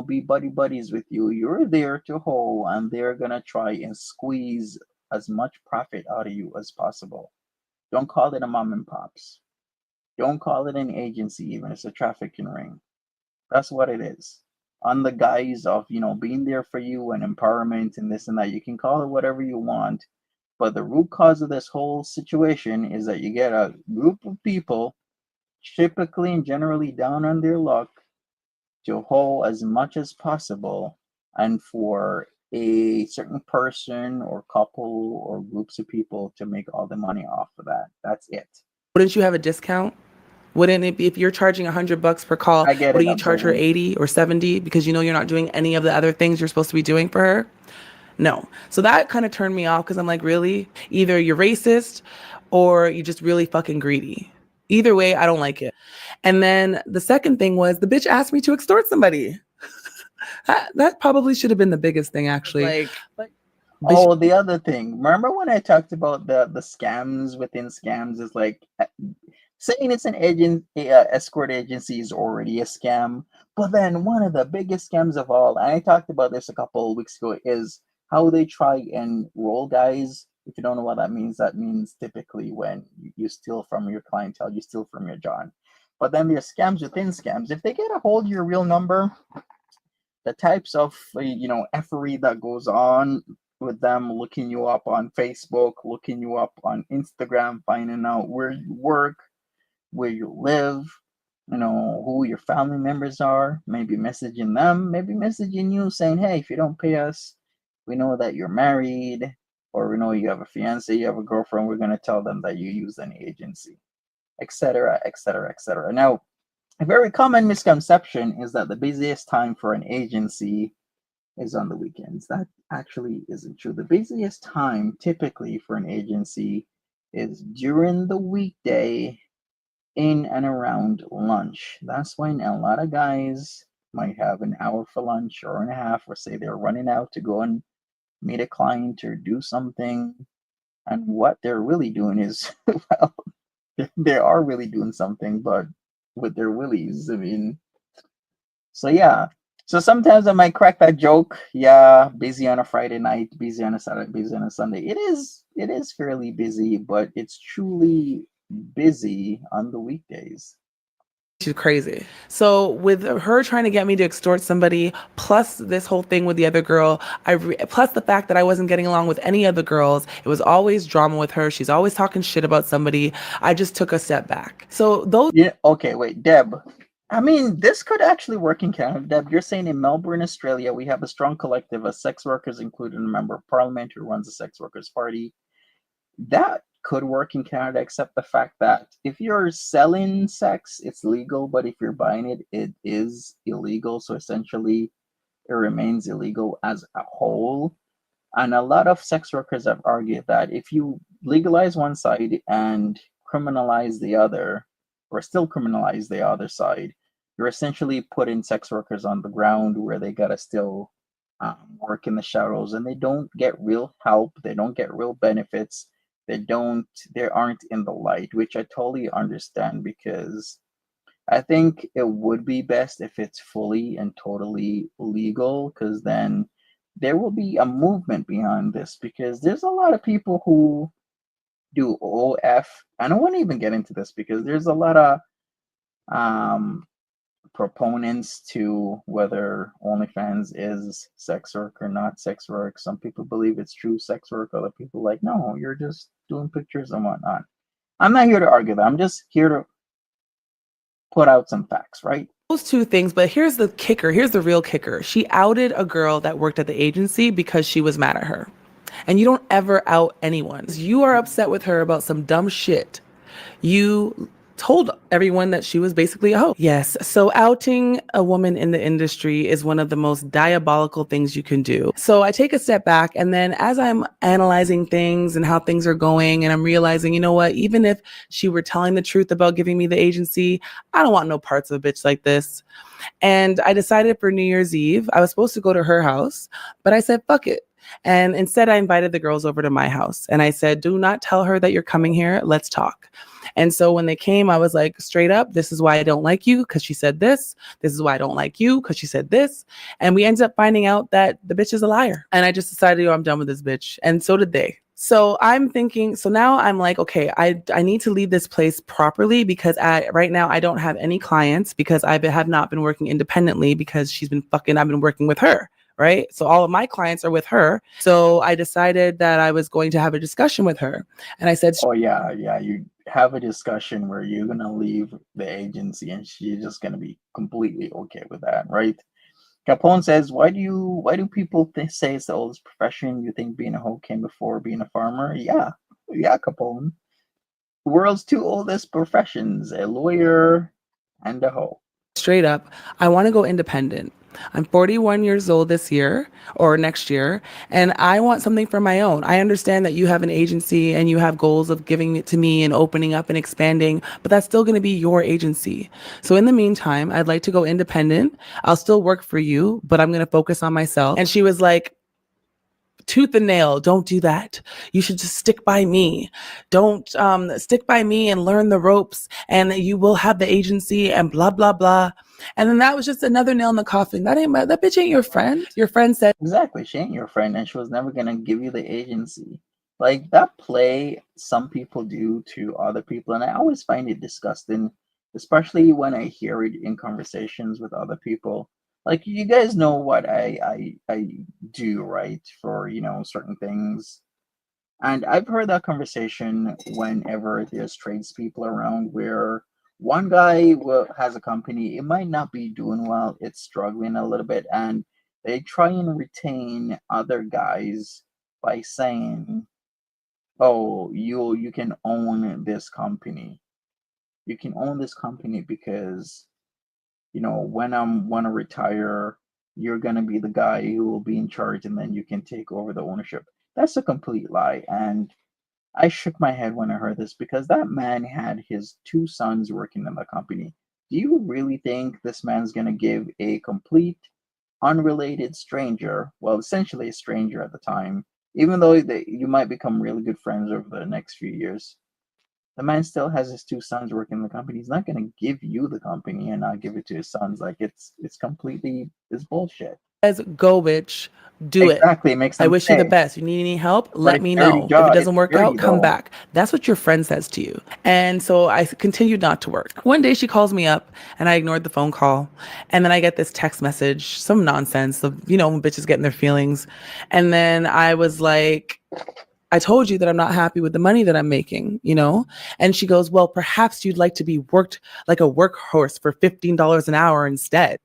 be buddy buddies with you. You're there to hold, and they're gonna try and squeeze as much profit out of you as possible. Don't call it a mom and pops. Don't call it an agency, even. It's a trafficking ring. That's what it is. On the guise of, being there for you and empowerment and this and that. You can call it whatever you want. But the root cause of this whole situation is that you get a group of people, typically and generally down on their luck, to hold as much as possible, and for a certain person or couple or groups of people to make all the money off of that. That's it. Wouldn't you have a discount? Wouldn't it be if you're charging $100 per call? I get it. Wouldn't you charge her Absolutely. 80 or 70 because you're not doing any of the other things you're supposed to be doing for her? No. So that kind of turned me off because I'm like, really? Either you're racist or you're just really fucking greedy. Either way, I don't like it. And then the second thing was the bitch asked me to extort somebody. That probably should have been the biggest thing, actually. Like, oh, the other thing. Remember when I talked about the scams within scams? Is like saying it's an escort agency is already a scam. But then one of the biggest scams of all, and I talked about this a couple of weeks ago, is how they try and roll guys. If you don't know what that means typically when you steal from your clientele, you steal from your John. But then there's scams within scams. If they get a hold of your real number, the types of effery that goes on with them looking you up on Facebook, looking you up on Instagram, finding out where you work, where you live, who your family members are, maybe messaging them, maybe messaging you saying, hey, if you don't pay us, we know that you're married, or we know you have a fiance, you have a girlfriend, we're going to tell them that you use an agency, etc., etc., etc. Now, a very common misconception is that the busiest time for an agency is on the weekends. That actually isn't true. The busiest time typically for an agency is during the weekday in and around lunch. That's when a lot of guys might have an hour for lunch or and a half, or say they're running out to go and meet a client or do something. And what they're really doing is, well, they are really doing something, but with their willies. I mean, so yeah. So sometimes I might crack that joke. Yeah, busy on a Friday night, busy on a Saturday, busy on a Sunday. It is fairly busy, but it's truly busy on the weekdays. she's crazy. So with her trying to get me to extort somebody, plus this whole thing with the other girl, plus the fact that I wasn't getting along with any other girls, it was always drama with her. She's always talking shit about somebody. I just took a step back. So those. Yeah. Okay. Wait, Deb. I mean, this could actually work in Canada. Deb, you're saying in Melbourne, Australia, we have a strong collective of sex workers, including a member of parliament who runs a sex workers party. That could work in Canada, except the fact that if you're selling sex, it's legal, but if you're buying it, it is illegal. So essentially, it remains illegal as a whole. And a lot of sex workers have argued that if you legalize one side and criminalize the other, or still criminalize the other side, you're essentially putting sex workers on the ground where they gotta still work in the shadows, and they don't get real help. They don't get real benefits. They aren't in the light, which I totally understand, because I think it would be best if it's fully and totally legal, because then there will be a movement behind this, because there's a lot of people who do OF. I don't want to even get into this because there's a lot of um, proponents to whether OnlyFans is sex work or not sex work. Some people believe it's true sex work. Other people like, no, you're just doing pictures and whatnot. I'm not here to argue that. I'm just here to put out some facts, right? Those two things, but here's the kicker. Here's the real kicker. She outed a girl that worked at the agency because she was mad at her. And you don't ever out anyone. You are upset with her about some dumb shit. You told everyone that she was basically a hoe. Yes, so outing a woman in the industry is one of the most diabolical things you can do. So I take a step back, and then as I'm analyzing things and how things are going, and I'm realizing, you know what, even if she were telling the truth about giving me the agency, I don't want no parts of a bitch like this. And I decided for New Year's Eve, I was supposed to go to her house, but I said, fuck it. And instead, I invited the girls over to my house. And I said, do not tell her that you're coming here. Let's talk. And so when they came, I was like, straight up, this is why I don't like you, because she said this. This is why I don't like you, because she said this. And we ended up finding out that the bitch is a liar. And I just decided, I'm done with this bitch. And so did they. So I'm thinking, so now I'm like, okay, I need to leave this place properly, because right now I don't have any clients, because I have not been working independently, because I've been working with her. Right. So all of my clients are with her. So I decided that I was going to have a discussion with her. And I said, oh, yeah. You have a discussion where you're going to leave the agency and she's just going to be completely okay with that. Right. Capone says, why do people say it's the oldest profession? You think being a hoe came before being a farmer? Yeah, Capone. The world's two oldest professions, a lawyer and a hoe. straight up, I want to go independent. I'm 41 years old this year or next year, and I want something for my own. I understand that you have an agency and you have goals of giving it to me and opening up and expanding, but that's still going to be your agency. So in the meantime, I'd like to go independent. I'll still work for you, but I'm going to focus on myself. And she was like, tooth and nail, don't do that. You should just stick by me. Don't stick by me and learn the ropes, and you will have the agency and blah, blah, blah. And then that was just another nail in the coffin. That bitch ain't your friend. Your friend said, exactly, she ain't your friend, and she was never gonna give you the agency. Like, that play some people do to other people, and I always find it disgusting, especially when I hear it in conversations with other people. Like, you guys know what I do, right, for certain things. And I've heard that conversation whenever there's tradespeople around, where one guy has a company, it might not be doing well, it's struggling a little bit, and they try and retain other guys by saying, "Oh, you can own this company. You can own this company because when I want to retire, you're gonna be the guy who will be in charge, and then you can take over the ownership." That's a complete lie, and I shook my head when I heard this, because that man had his two sons working in the company. Do you really think this man's going to give a complete, unrelated stranger, well, essentially a stranger at the time, even though you might become really good friends over the next few years? The man still has his two sons working in the company. He's not going to give you the company and not give it to his sons. Like, it's bullshit. says, go, bitch, do it. Exactly, it makes I them wish you the stay. best. You need any help? But Let it's me dirty know. If it job. doesn't It's work dirty out, come though. back. That's what your friend says to you. And so I continued not to work. One day she calls me up and I ignored the phone call. And then I get this text message, some nonsense of, when bitches getting their feelings. And then I was like, I told you that I'm not happy with the money that I'm making, And she goes, well, perhaps you'd like to be worked like a workhorse for $15 an hour instead.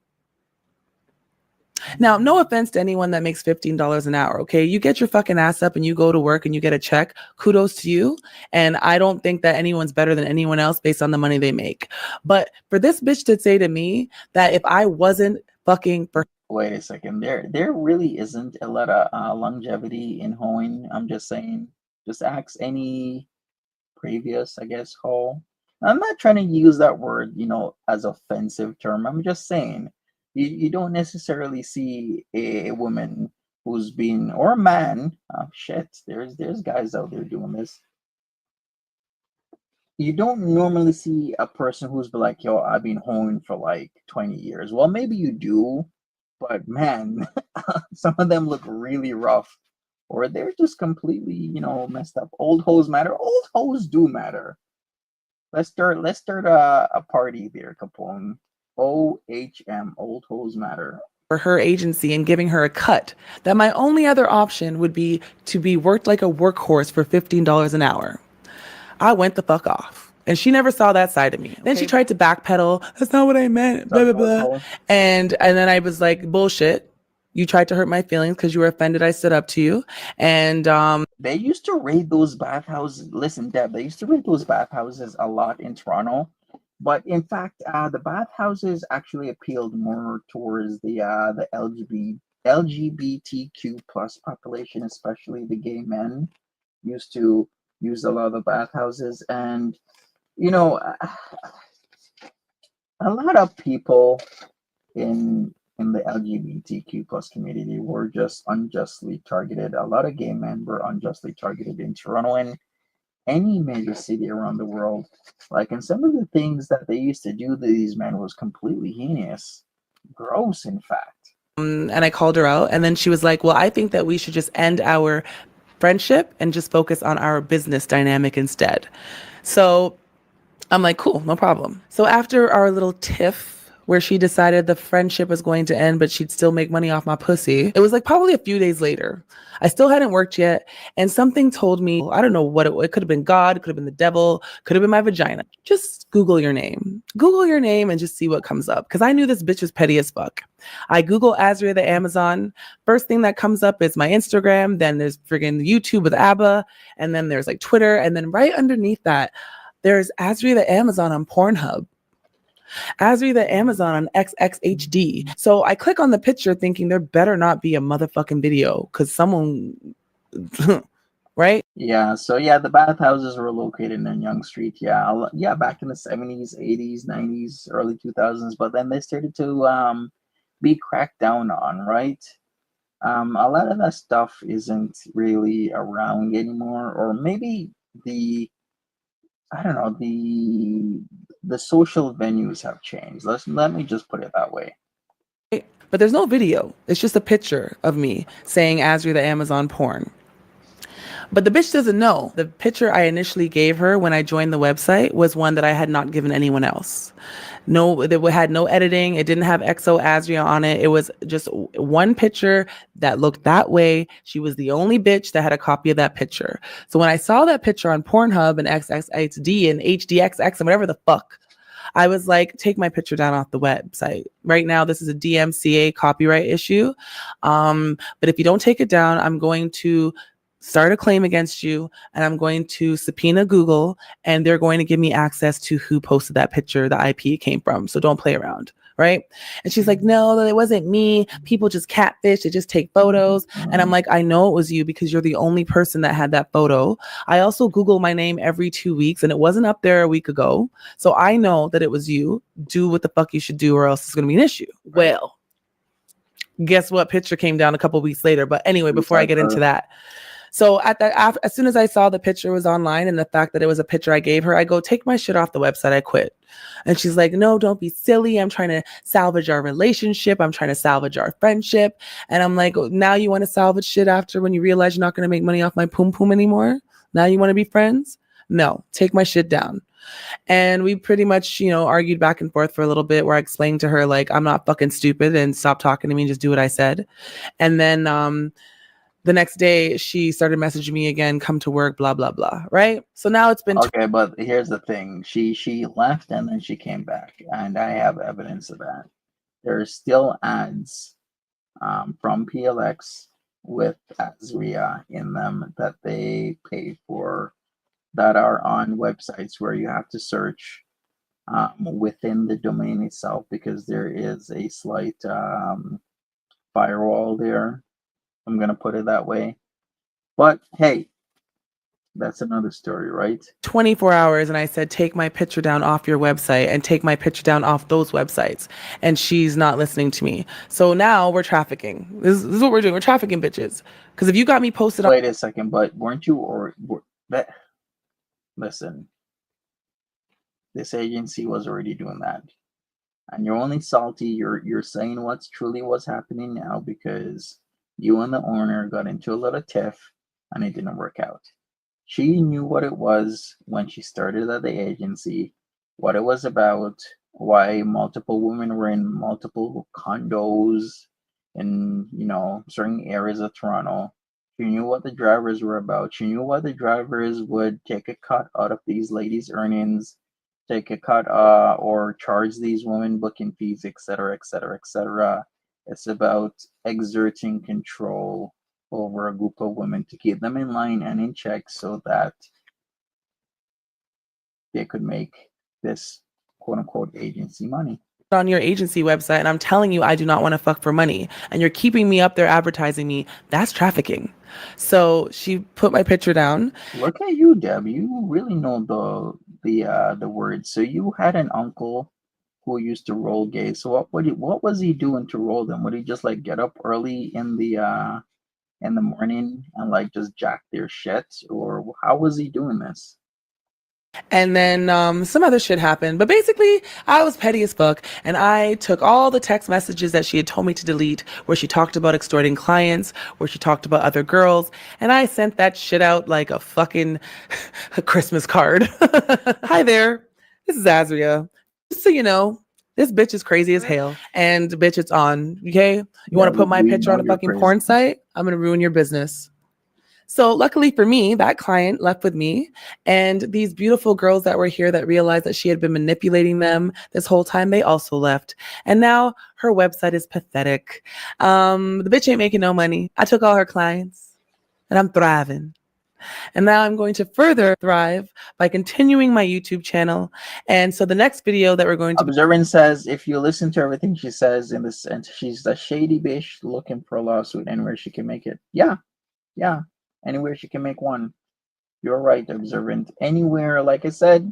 Now, no offense to anyone that makes $15 an hour, okay? You get your fucking ass up and you go to work and you get a check. Kudos to you. And I don't think that anyone's better than anyone else based on the money they make. But for this bitch to say to me that if I wasn't fucking for Wait a second. There really isn't a lot of longevity in hoeing. I'm just saying. Just ask any previous, I guess, hoe. I'm not trying to use that word, as offensive term. I'm just saying you don't necessarily see a woman who's been, or a man. Oh, shit, there's guys out there doing this. You don't normally see a person who's been like, yo, I've been hoeing for like 20 years. Well, maybe you do, but man, some of them look really rough, or they're just completely, messed up. Old hoes matter. Old hoes do matter. Let's start a party there, Capone. OHM, old hoes matter. her agency and giving her a cut, that my only other option would be to be worked like a workhorse for $15 an hour. I went the fuck off. And she never saw that side of me. Then she tried to backpedal. That's not what I meant. Blah, blah, blah. And then I was like, bullshit. You tried to hurt my feelings because you were offended I stood up to you. And they used to raid those bathhouses. Listen, Deb, they used to raid those bathhouses a lot in Toronto. But in fact, the bathhouses actually appealed more towards the LGBTQ plus population, especially the gay men used to use a lot of the bathhouses. And a lot of people in the LGBTQ plus community were just unjustly targeted. A lot of gay men were unjustly targeted in Toronto and any major city around the world. Like, and some of the things that they used to do to these men was completely heinous, gross, in fact. And I called her out, and then she was like, well, I think that we should just end our friendship and just focus on our business dynamic instead. So I'm like, cool, no problem. So after our little tiff, where she decided the friendship was going to end, but she'd still make money off my pussy, it was like probably a few days later. I still hadn't worked yet, and something told me, I don't know what it could have been God, it could have been the devil, could have been my vagina. Just Google your name. Google your name and just see what comes up. Because I knew this bitch was petty as fuck. I Google Azria the Amazon. First thing that comes up is my Instagram. Then there's friggin' YouTube with ABBA. And then there's like Twitter. And then right underneath that, there's Azria the Amazon on Pornhub. Azria the Amazon on XXHD. So I click on the picture thinking there better not be a motherfucking video because someone, right? Yeah, so the bathhouses were located in Yonge Street. Yeah, back in the 70s, 80s, 90s, early 2000s, but then they started to be cracked down on, right? A lot of that stuff isn't really around anymore, or maybe I don't know, the social venues have changed. Let me just put it that way. But there's no video. It's just a picture of me saying Azria the Amazon porn. But the bitch doesn't know. The picture I initially gave her when I joined the website was one that I had not given anyone else. No, it had no editing. It didn't have XO Azria on it. It was just one picture that looked that way. She was the only bitch that had a copy of that picture. So when I saw that picture on Pornhub and XXHD and HDXX and whatever the fuck, I was like, take my picture down off the website. Right now, this is a DMCA copyright issue. But if you don't take it down, I'm going to start a claim against you, and I'm going to subpoena Google, and they're going to give me access to who posted that picture, the IP it came from. So don't play around, right? And she's like, no, it wasn't me. People just catfish. They just take photos. And I'm like, I know it was you because you're the only person that had that photo. I also Google my name every 2 weeks, and it wasn't up there a week ago. So I know that it was you. Do what the fuck you should do, or else it's going to be an issue. Well, guess what? Picture came down a couple weeks later. But anyway, before I get into that, so as soon as I saw the picture was online and the fact that it was a picture I gave her, I go, take my shit off the website. I quit. And she's like, no, don't be silly. I'm trying to salvage our relationship. I'm trying to salvage our friendship. And I'm like, now you want to salvage shit after when you realize you're not going to make money off my poom poom anymore? Now you want to be friends? No, take my shit down. And we pretty much, argued back and forth for a little bit where I explained to her, like, I'm not fucking stupid and stop talking to me and just do what I said. And then, the next day, she started messaging me again, come to work, blah, blah, blah, right? So now it's been... Okay, but here's the thing. She left and then she came back, and I have evidence of that. There's still ads from PLX with Azria in them that they pay for, that are on websites where you have to search within the domain itself, because there is a slight firewall there. I'm going to put it that way. But hey, that's another story, right? 24 hours and I said, take my picture down off your website and take my picture down off those websites. And she's not listening to me. So now we're trafficking. This is what we're doing. We're trafficking bitches. Because if you got me posted on. Wait a second, but weren't you that? Listen, this agency was already doing that, and you're only salty. You're saying what's truly what's happening now because you and the owner got into a little tiff, and it didn't work out. She knew what it was when she started at the agency, what it was about, why multiple women were in multiple condos in, certain areas of Toronto. She knew what the drivers were about. She knew why the drivers would take a cut out of these ladies' earnings, take a cut or charge these women booking fees, etc., etc., etc. It's about exerting control over a group of women to keep them in line and in check so that they could make this quote unquote agency money. On your agency website and I'm telling you I do not want to fuck for money and you're keeping me up there advertising me, that's trafficking. So she put my picture down. Look at you, Deb. You really know the words. So you had an uncle who used to roll gays. So what was he doing to roll them? Would he just like get up early in the morning and like just jack their shit, or how was he doing this? And then some other shit happened. But basically, I was petty as fuck. And I took all the text messages that she had told me to delete, where she talked about extorting clients, where she talked about other girls. And I sent that shit out like a fucking a Christmas card. Hi there. This is Azria. Just so you know, this bitch is crazy as hell. And bitch, it's on. Okay? You want to put my picture on a fucking porn site? I'm going to ruin your business. So luckily for me, that client left with me, and these beautiful girls that were here that realized that she had been manipulating them this whole time, they also left. And now her website is pathetic. The bitch ain't making no money. I took all her clients and I'm thriving. And now I'm going to further thrive by continuing my YouTube channel. And so the next video that we're going to Observant says, if you listen to everything she says in this, and she's a shady bitch looking for a lawsuit anywhere she can make it. Yeah. Anywhere she can make one. You're right, Observant. Anywhere, like I said,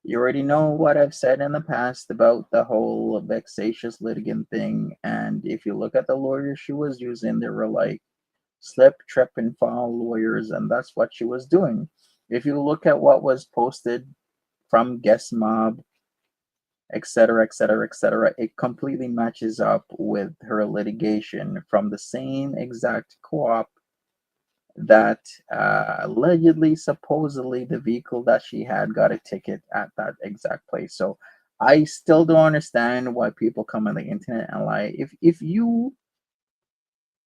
you already know what I've said in the past about the whole vexatious litigant thing. And if you look at the lawyers she was using, they were like slip, trip, and fall lawyers, and that's what she was doing. If you look at what was posted from Guest Mob, etc., etc., etc., it completely matches up with her litigation from the same exact co-op that allegedly, supposedly, the vehicle that she had got a ticket at that exact place. So I still don't understand why people come on the internet and lie. If you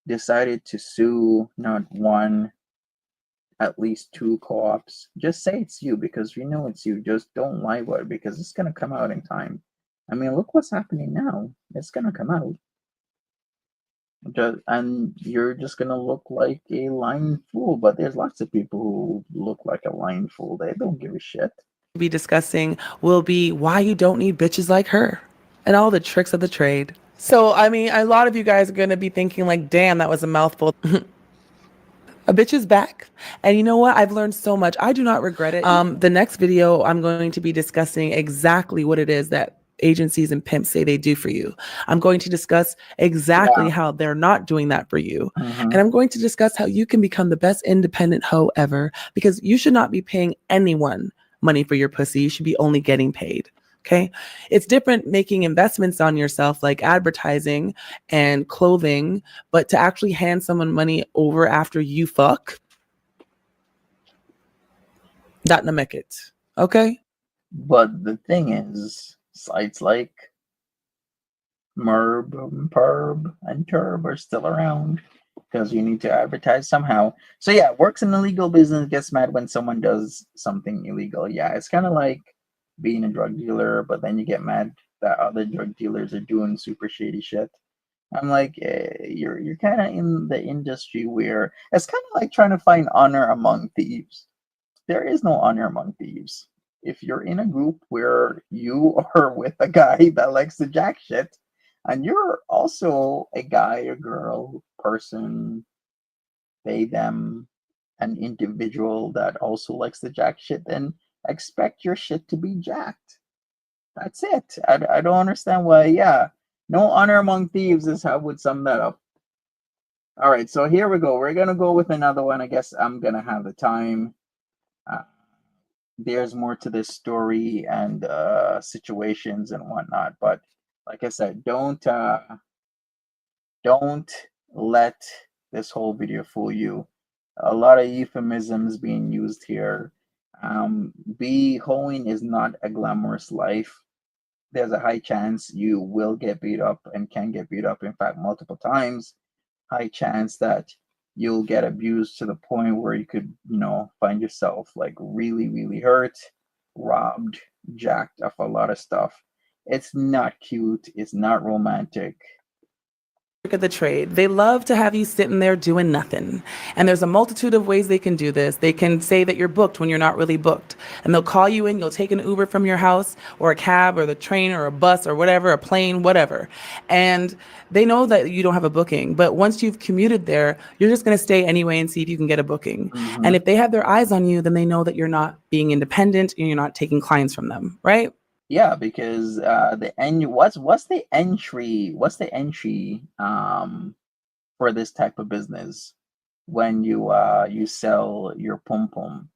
decided to sue not one, at least two co-ops, just say it's you, because we know it's you. Just don't lie about it, because it's gonna come out in time. I mean, look what's happening now. It's gonna come out. And you're just gonna look like a lying fool. But there's lots of people who look like a lying fool. They don't give a shit. be discussing will be why you don't need bitches like her and all the tricks of the trade. So, I mean, a lot of you guys are going to be thinking like, damn, that was a mouthful. A bitch is back. And you know what? I've learned so much. I do not regret it. The next video, I'm going to be discussing exactly what it is that agencies and pimps say they do for you. I'm going to discuss exactly how they're not doing that for you. And I'm going to discuss how you can become the best independent hoe ever, because you should not be paying anyone money for your pussy. You should be only getting paid. Okay. It's different making investments on yourself, like advertising and clothing, but to actually hand someone money over after you fuck, that na make it. Okay. But the thing is, sites like Merb, Perb, and Turb are still around because you need to advertise somehow. So yeah, works in the legal business, gets mad when someone does something illegal. Yeah, it's kind of like being a drug dealer, but then you get mad that other drug dealers are doing super shady shit. I'm like, you're kind of in the industry where it's kind of like trying to find honor among thieves. There is no honor among thieves. If you're in a group where you are with a guy that likes to jack shit, and you're also a guy, a girl, person, they, them, an individual that also likes to jack shit, then expect your shit to be jacked. That's it. I don't understand why. Yeah, no honor among thieves is how I would sum that up. All right, so here we go. We're gonna go with another one. I guess I'm gonna have the time. Uh, there's more to this story and situations and whatnot, but like I said, don't let this whole video fool you. A lot of euphemisms being used here. Be hoeing is not a glamorous life. There's a high chance you will get beat up and can get beat up, in fact, multiple times. High chance that you'll get abused to the point where you could, find yourself like really, really hurt, robbed, jacked of a lot of stuff. It's not cute. It's not romantic. Of the trade. They love to have you sitting there doing nothing. And there's a multitude of ways they can do this. They can say that you're booked when you're not really booked. And they'll call you in, you'll take an Uber from your house or a cab or the train or a bus or whatever, a plane, whatever. And they know that you don't have a booking. But once you've commuted there, you're just going to stay anyway and see if you can get a booking. Mm-hmm. And if they have their eyes on you, then they know that you're not being independent and you're not taking clients from them, right? Yeah, because the end what's the entry for this type of business when you sell your pum pum?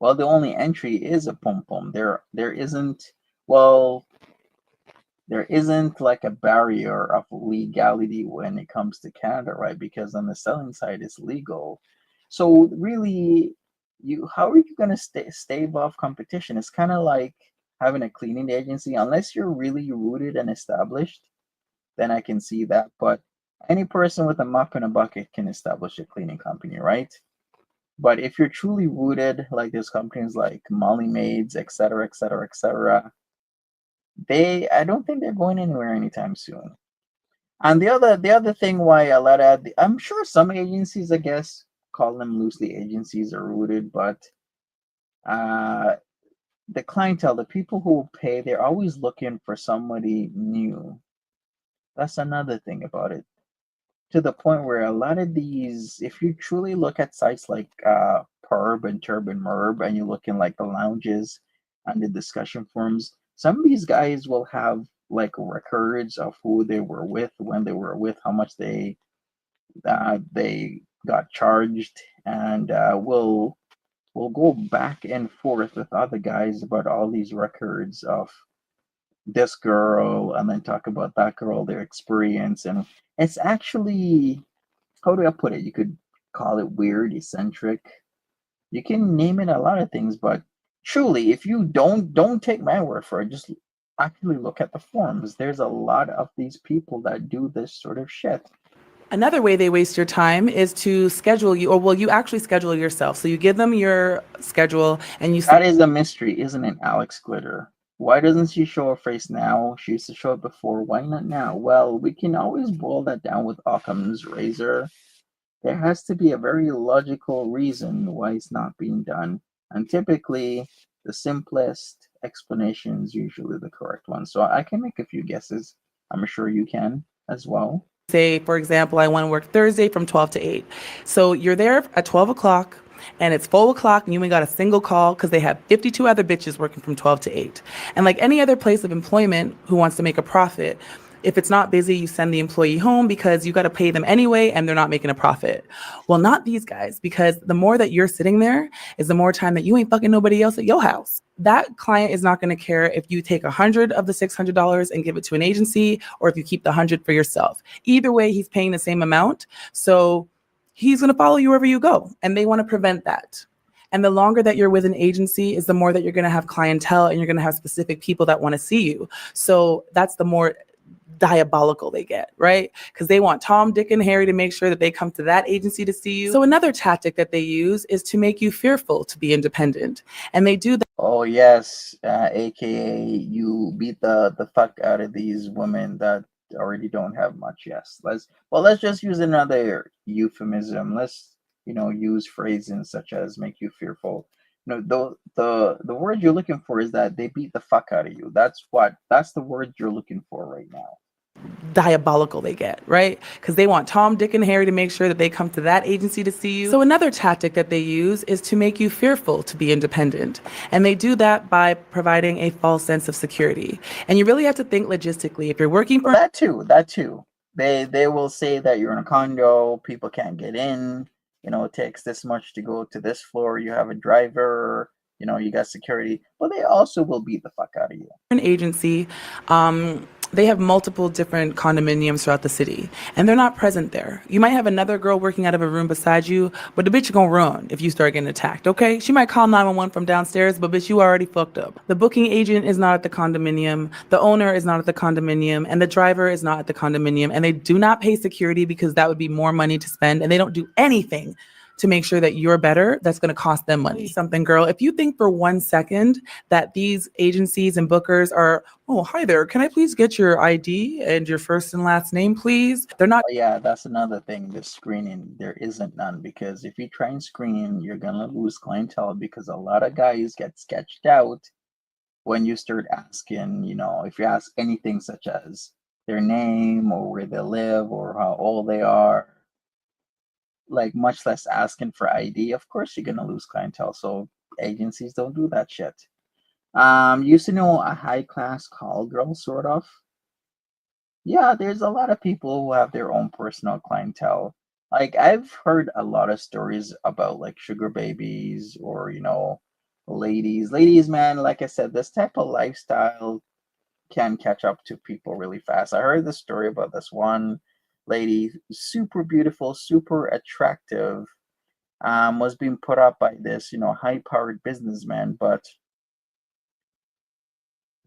Well, the only entry is a pum pum. There isn't, well, there isn't like a barrier of legality when it comes to Canada, right? Because on the selling side it's legal. So really, you how are you gonna stave off competition? It's kind of like having a cleaning agency. Unless you're really rooted and established, then I can see that. But any person with a mop and a bucket can establish a cleaning company, right? But if you're truly rooted, like there's companies like Molly Maids, etc., etc., etc., I don't think they're going anywhere anytime soon. And the other thing why a lot of I'm sure some agencies, I guess, call them loosely agencies, are rooted, but uh the clientele, the people who will pay, they're always looking for somebody new. That's another thing about it. To the point where a lot of these, if you truly look at sites like Perb and Turban Merb, and you look in like the lounges and the discussion forums, some of these guys will have like records of who they were with, when they were with, how much they got charged, and will go back and forth with other guys about all these records of this girl, and then talk about that girl, their experience. And it's actually, how do I put it? You could call it weird, eccentric. You can name it a lot of things, but truly, if you don't take my word for it, just actually look at the forums. There's a lot of these people that do this sort of shit. Another way they waste your time is to schedule you, or well, you actually schedule yourself. So you give them your schedule and you That is a mystery, isn't it, Alex Glitter? Why doesn't she show her face now? She used to show it before. Why not now? Well, we can always boil that down with Occam's razor. There has to be a very logical reason why it's not being done. And typically, the simplest explanation is usually the correct one. So I can make a few guesses. I'm sure you can as well. say, for example, I want to work Thursday from 12 to 8. So you're there at 12 o'clock and it's 4 o'clock and you ain't got a single call because they have 52 other bitches working from 12 to 8. And like any other place of employment who wants to make a profit, if it's not busy, you send the employee home because you got to pay them anyway and they're not making a profit. Well, not these guys, because the more that you're sitting there is the more time that you ain't fucking nobody else at your house. That client is not going to care if you take 100 of the $600 and give it to an agency or if you keep the 100 for yourself. Either way, he's paying the same amount. So he's going to follow you wherever you go. And they want to prevent that. And the longer that you're with an agency is the more that you're going to have clientele and you're going to have specific people that want to see you. So that's the more diabolical they get, right? Because they want Tom, Dick, and Harry to make sure that they come to that agency to see you. So another tactic that they use is to make you fearful to be independent. And they do that. Oh yes, aka you beat the fuck out of these women that already don't have much. Yes, let's just use another euphemism. Let's use phrasing such as make you fearful. The word you're looking for is that they beat the fuck out of you. That's the word you're looking for right now. Diabolical they get, right? Because they want Tom, Dick, and Harry to make sure that they come to that agency to see you. So another tactic that they use is to make you fearful to be independent. And they do that by providing a false sense of security. And you really have to think logistically. If you're working for that too. They will say that you're in a condo, people can't get in, it takes this much to go to this floor, you have a driver, you got security, but they also will beat the fuck out of you. an agency, they have multiple different condominiums throughout the city, and they're not present there. You might have another girl working out of a room beside you, but the bitch gonna run if you start getting attacked, okay? She might call 911 from downstairs, but bitch, you already fucked up. The booking agent is not at the condominium, the owner is not at the condominium, and the driver is not at the condominium, and they do not pay security because that would be more money to spend, and they don't do anything to make sure that you're better. That's going to cost them money. Something, girl, if you think for 1 second that these agencies and bookers are, oh, hi there, can I please get your ID and your first and last name, please? They're not. Yeah, that's another thing. The screening, there isn't none, because if you try and screen, you're gonna lose clientele, because a lot of guys get sketched out when you start asking, if you ask anything such as their name or where they live or how old they are, like much less asking for ID, of course you're gonna lose clientele. So agencies don't do that shit. Used to know a high class call girl, sort of. Yeah, there's a lot of people who have their own personal clientele. Like I've heard a lot of stories about like sugar babies or ladies, man. Like I said, this type of lifestyle can catch up to people really fast. I heard the story about this one lady, super beautiful, super attractive, was being put up by this, high-powered businessman. But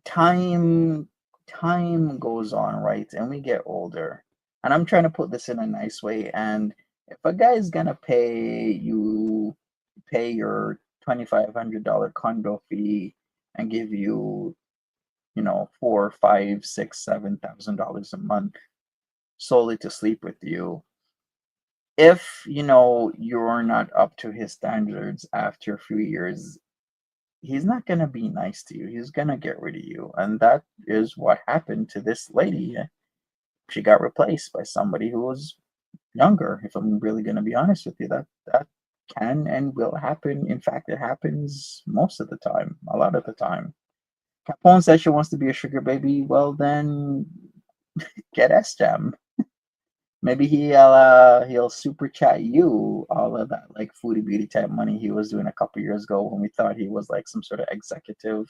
time time goes on, right? And we get older. And I'm trying to put this in a nice way. And if a guy is gonna pay your $2,500 condo fee and give you, four, five, six, $7,000 a month solely to sleep with you, if you're not up to his standards after a few years, he's not gonna be nice to you. He's gonna get rid of you. And that is what happened to this lady. She got replaced by somebody who was younger. If I'm really gonna be honest with you, that can and will happen. In fact, it happens most of the time, a lot of the time. Capone says she wants to be a sugar baby. Well, then get S-Jam. Maybe he'll super chat you all of that like foodie beauty type money he was doing a couple years ago when we thought he was like some sort of executive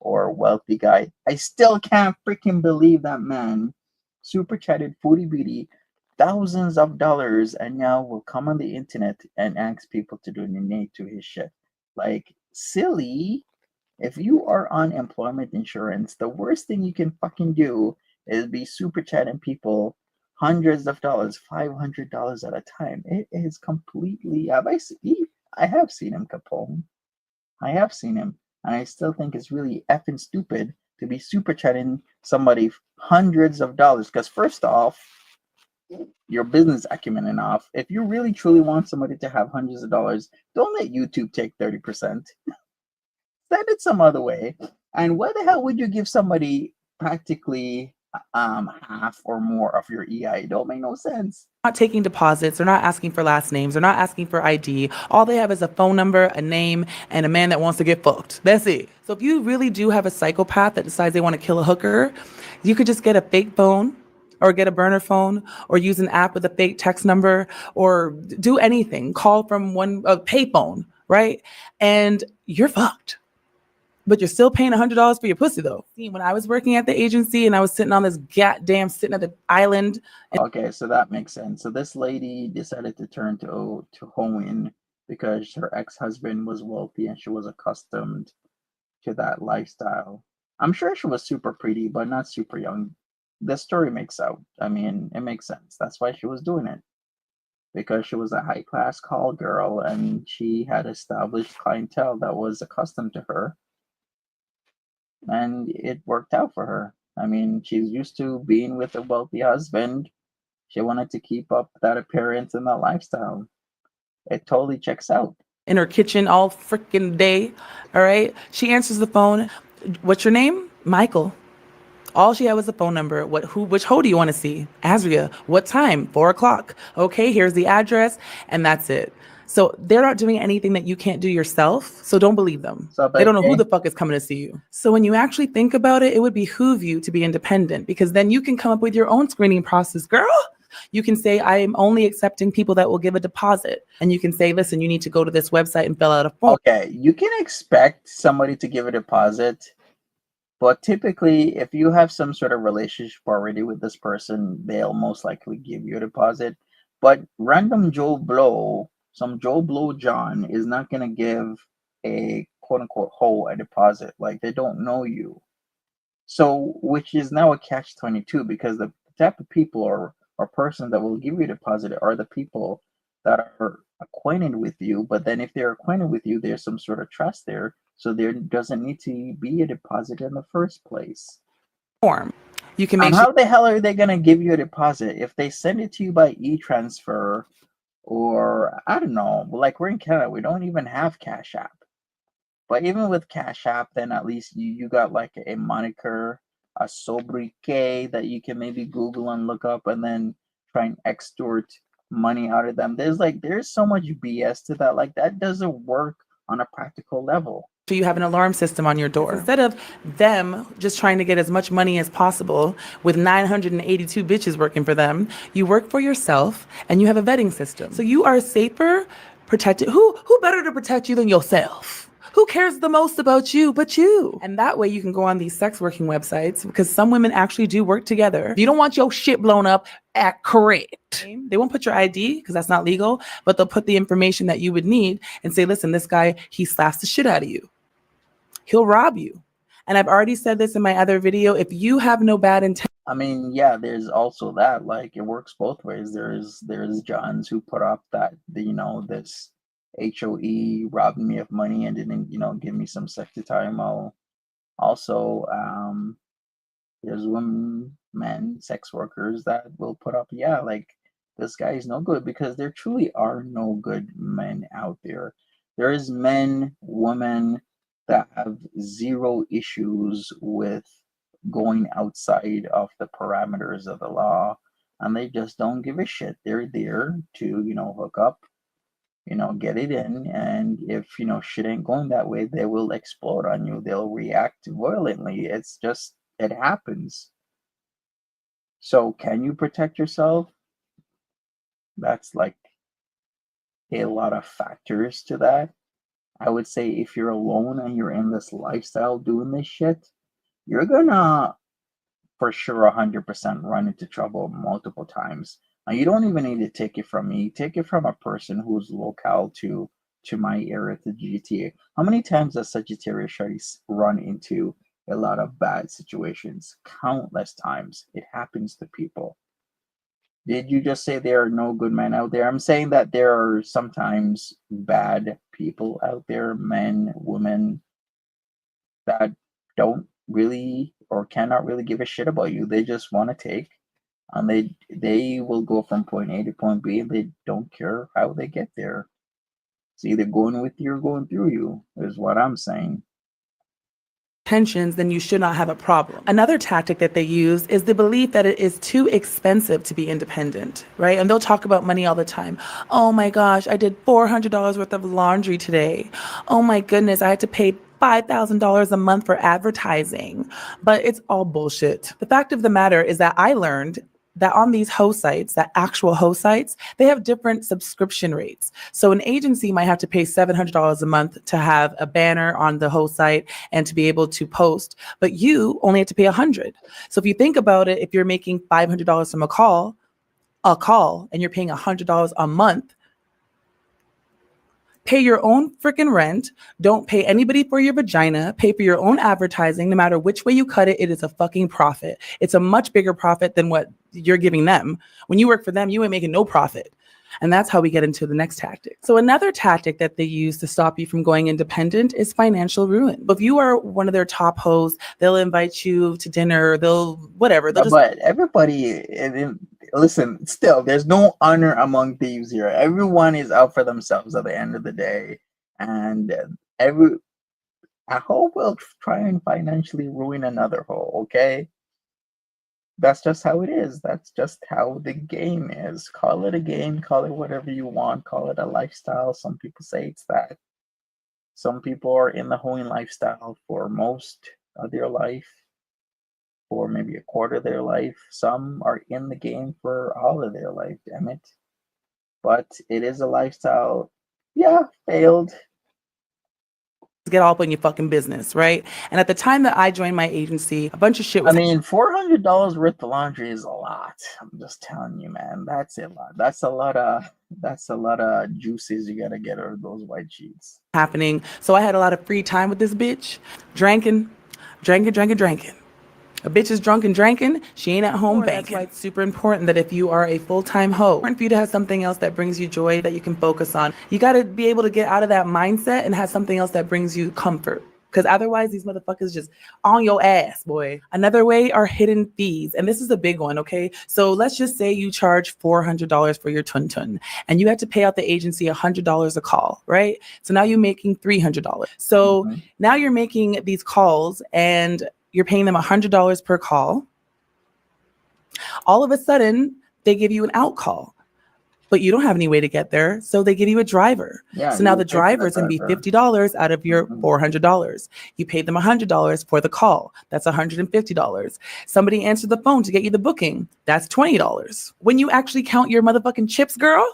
or wealthy guy. I still can't freaking believe that man super chatted foodie beauty thousands of dollars and now will come on the internet and ask people to donate to his shit. Like silly. If you are on employment insurance, the worst thing you can fucking do is be super chatting people hundreds of dollars, $500 at a time. It is completely. I have seen him, Capone. I have seen him, and I still think it's really effing stupid to be super chatting somebody hundreds of dollars. Because first off, your business acumen enough. If you really truly want somebody to have hundreds of dollars, don't let YouTube take 30%. Send it some other way. And why the hell would you give somebody practically half or more of your EI? It don't make no sense. Not taking deposits. They're not asking for last names. They're not asking for ID. All they have is a phone number, a name, and a man that wants to get fucked. That's it. So if you really do have a psychopath that decides they want to kill a hooker, you could just get a fake phone or get a burner phone or use an app with a fake text number or do anything. Call from a payphone, right? And you're fucked. But you're still paying $100 for your pussy, though. See, when I was working at the agency and I was sitting on this goddamn sitting at the island. Okay, so that makes sense. So this lady decided to turn to hoeing because her ex-husband was wealthy and she was accustomed to that lifestyle. I'm sure she was super pretty, but not super young. The story makes out. I mean, it makes sense. That's why she was doing it. Because she was a high class call girl and she had established clientele that was accustomed to her. And it worked out for her. I mean, she's used to being with a wealthy husband. She wanted to keep up that appearance and that lifestyle. It totally checks out. In her kitchen all freaking day. All right. She answers the phone. What's your name? Michael. All she had was the phone number. Which hoe do you want to see? Azria. What time? 4 o'clock. Okay, here's the address, and that's it. So they're not doing anything that you can't do yourself. So don't believe them. What's up, They don't know who AK? the fuck is coming to see you. So when you actually think about it, it would behoove you to be independent, because then you can come up with your own screening process, girl. You can say, I am only accepting people that will give a deposit. And you can say, listen, you need to go to this website and fill out a form. Okay, you can expect somebody to give a deposit, but typically, if you have some sort of relationship already with this person, they'll most likely give you a deposit. But random Joe Blow, some Joe Blow John, is not going to give a quote unquote hoe a deposit. Like, they don't know you. So, which is now a catch 22, because the type of people or person that will give you a deposit are the people that are acquainted with you. But then if they're acquainted with you, there's some sort of trust there. So there doesn't need to be a deposit in the first place. Form. You can make And sure. how the hell are they going to give you a deposit if they send it to you by e-transfer, or I don't know, like we're in Canada, we don't even have Cash App. But even with Cash App, then at least you got like a moniker, a sobriquet that you can maybe Google and look up and then try and extort money out of them. There's so much BS to that. Like, that doesn't work on a practical level. You have an alarm system on your door. Instead of them just trying to get as much money as possible with 982 bitches working for them, you work for yourself and you have a vetting system. So you are safer, protected. Who better to protect you than yourself? Who cares the most about you but you? And that way you can go on these sex working websites, because some women actually do work together. If you don't want your shit blown up, act correct. They won't put your ID because that's not legal, but they'll put the information that you would need and say, listen, this guy, he slaps the shit out of you. He'll rob you. And I've already said this in my other video. If you have no bad intent. I mean, yeah, there's also that. Like, it works both ways. There's Johns who put up that, this HOE robbing me of money and didn't, give me some sexy time. Also, there's men, sex workers that will put up, yeah, like, this guy is no good, because there truly are no good men out there. There is men, women that have zero issues with going outside of the parameters of the law, and they just don't give a shit. They're there to, hook up, get it in, and if, shit ain't going that way, they will explode on you. They'll react violently. It happens. So can you protect yourself? That's like a lot of factors to that. I would say if you're alone and you're in this lifestyle doing this shit, you're gonna for sure 100% run into trouble multiple times. Now, you don't even need to take it from me. Take it from a person who's local to my area, to GTA. How many times does Sagittarius Shorty run into a lot of bad situations? Countless times. It happens to people. Did you just say there are no good men out there? I'm saying that there are sometimes bad people out there, men, women, that don't really or cannot really give a shit about you. They just want to take, and they will go from point A to point B, and they don't care how they get there. It's either going with you or going through you, is what I'm saying. Tensions, then you should not have a problem. Another tactic that they use is the belief that it is too expensive to be independent, right? And they'll talk about money all the time. Oh my gosh, I did $400 worth of laundry today. Oh my goodness, I had to pay $5,000 a month for advertising. But it's all bullshit. The fact of the matter is that I learned that on these host sites, that actual host sites, they have different subscription rates. So an agency might have to pay $700 a month to have a banner on the host site and to be able to post, but you only have to pay $100. So if you think about it, if you're making $500 from a call, and you're paying $100 a month, pay your own freaking rent. Don't pay anybody for your vagina. Pay for your own advertising. No matter which way you cut it, it is a fucking profit. It's a much bigger profit than what you're giving them. When you work for them, you ain't making no profit. And that's how we get into the next tactic. So another tactic that they use to stop you from going independent is financial ruin. If you are one of their top hosts, they'll invite you to dinner, they'll whatever. They'll just But everybody, listen, still, there's no honor among thieves here. Everyone is out for themselves at the end of the day. And a hoe will try and financially ruin another hoe, okay? That's just how it is. That's just how the game is. Call it a game, call it whatever you want, call it a lifestyle. Some people say it's that. Some people are in the hoeing lifestyle for most of their life, for maybe a quarter of their life. Some are in the game for all of their life, damn it. But it is a lifestyle. Yeah, failed. get all up in your fucking business, right? And at the time that I joined my agency, a bunch of shit was. I mean, $400 worth of laundry is a lot. I'm just telling you, man. That's a lot. That's a lot of juices you gotta get out of those white sheets. Happening. So I had a lot of free time with this bitch, drinking. A bitch is drunk and drinking, she ain't at home banking. That's why it's super important that if you are a full-time hoe, it's important for you to have something else that brings you joy that you can focus on. You got to be able to get out of that mindset and have something else that brings you comfort. Because otherwise, these motherfuckers just on your ass, boy. Another way are hidden fees. And this is a big one, okay? So let's just say you charge $400 for your tun-tun, and you have to pay out the agency $100 a call, right? So now you're making $300. So now you're making these calls, and you're paying them $100 per call. All of a sudden, they give you an out call, but you don't have any way to get there. So they give you a driver. Yeah, so now the driver is going to be $50 out of your $400. You paid them $100 for the call. That's $150. Somebody answered the phone to get you the booking. That's $20. When you actually count your motherfucking chips, girl,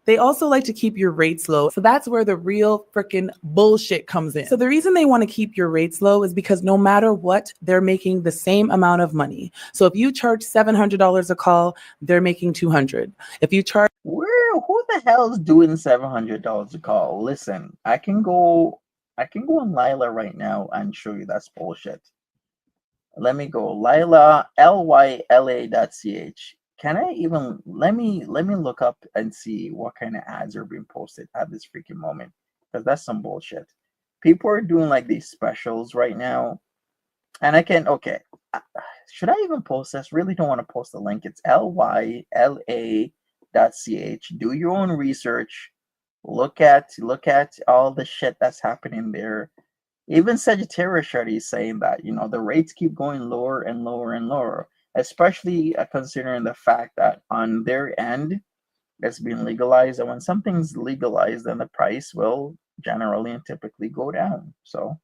they also like to keep your rates low. So that's where the real freaking bullshit comes in. So the reason they want to keep your rates low is because no matter what, they're making the same amount of money. So if you charge $700 a call, they're making $200. If you charge... Who the hell's doing $700 a call? Listen, I can go on Lila right now and show you that's bullshit. Let me go. Lila, lyla.ch. Can I even let me look up and see what kind of ads are being posted at this freaking moment? Because that's some bullshit. People are doing like these specials right now. And I can should I even post this? Really don't want to post the link. It's lyla.ch. Do your own research. Look at all the shit that's happening there. Even Sagittarius Shorty is saying that, the rates keep going lower and lower and lower, especially considering the fact that on their end, it's been legalized. And when something's legalized, then the price will generally and typically go down. So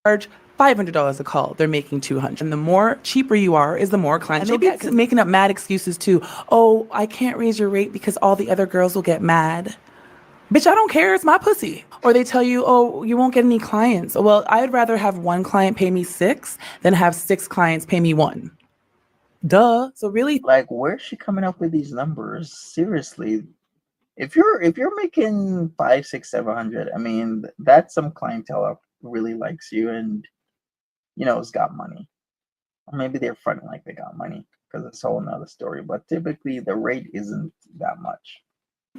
charge $500 a call, they're making $200. And the more cheaper you are, is the more clients you'll get. Making up mad excuses too. Oh, I can't raise your rate because all the other girls will get mad. Bitch, I don't care. It's my pussy. Or they tell you, oh, you won't get any clients. Well, I'd rather have one client pay me 6 than have 6 clients pay me 1. Duh. So really, like, where's she coming up with these numbers? Seriously, if you're making 5, 6, 700, I mean, that's some clientele who really likes you and has got money. Or maybe they're fronting like they got money, because it's a whole nother story. But typically, the rate isn't that much.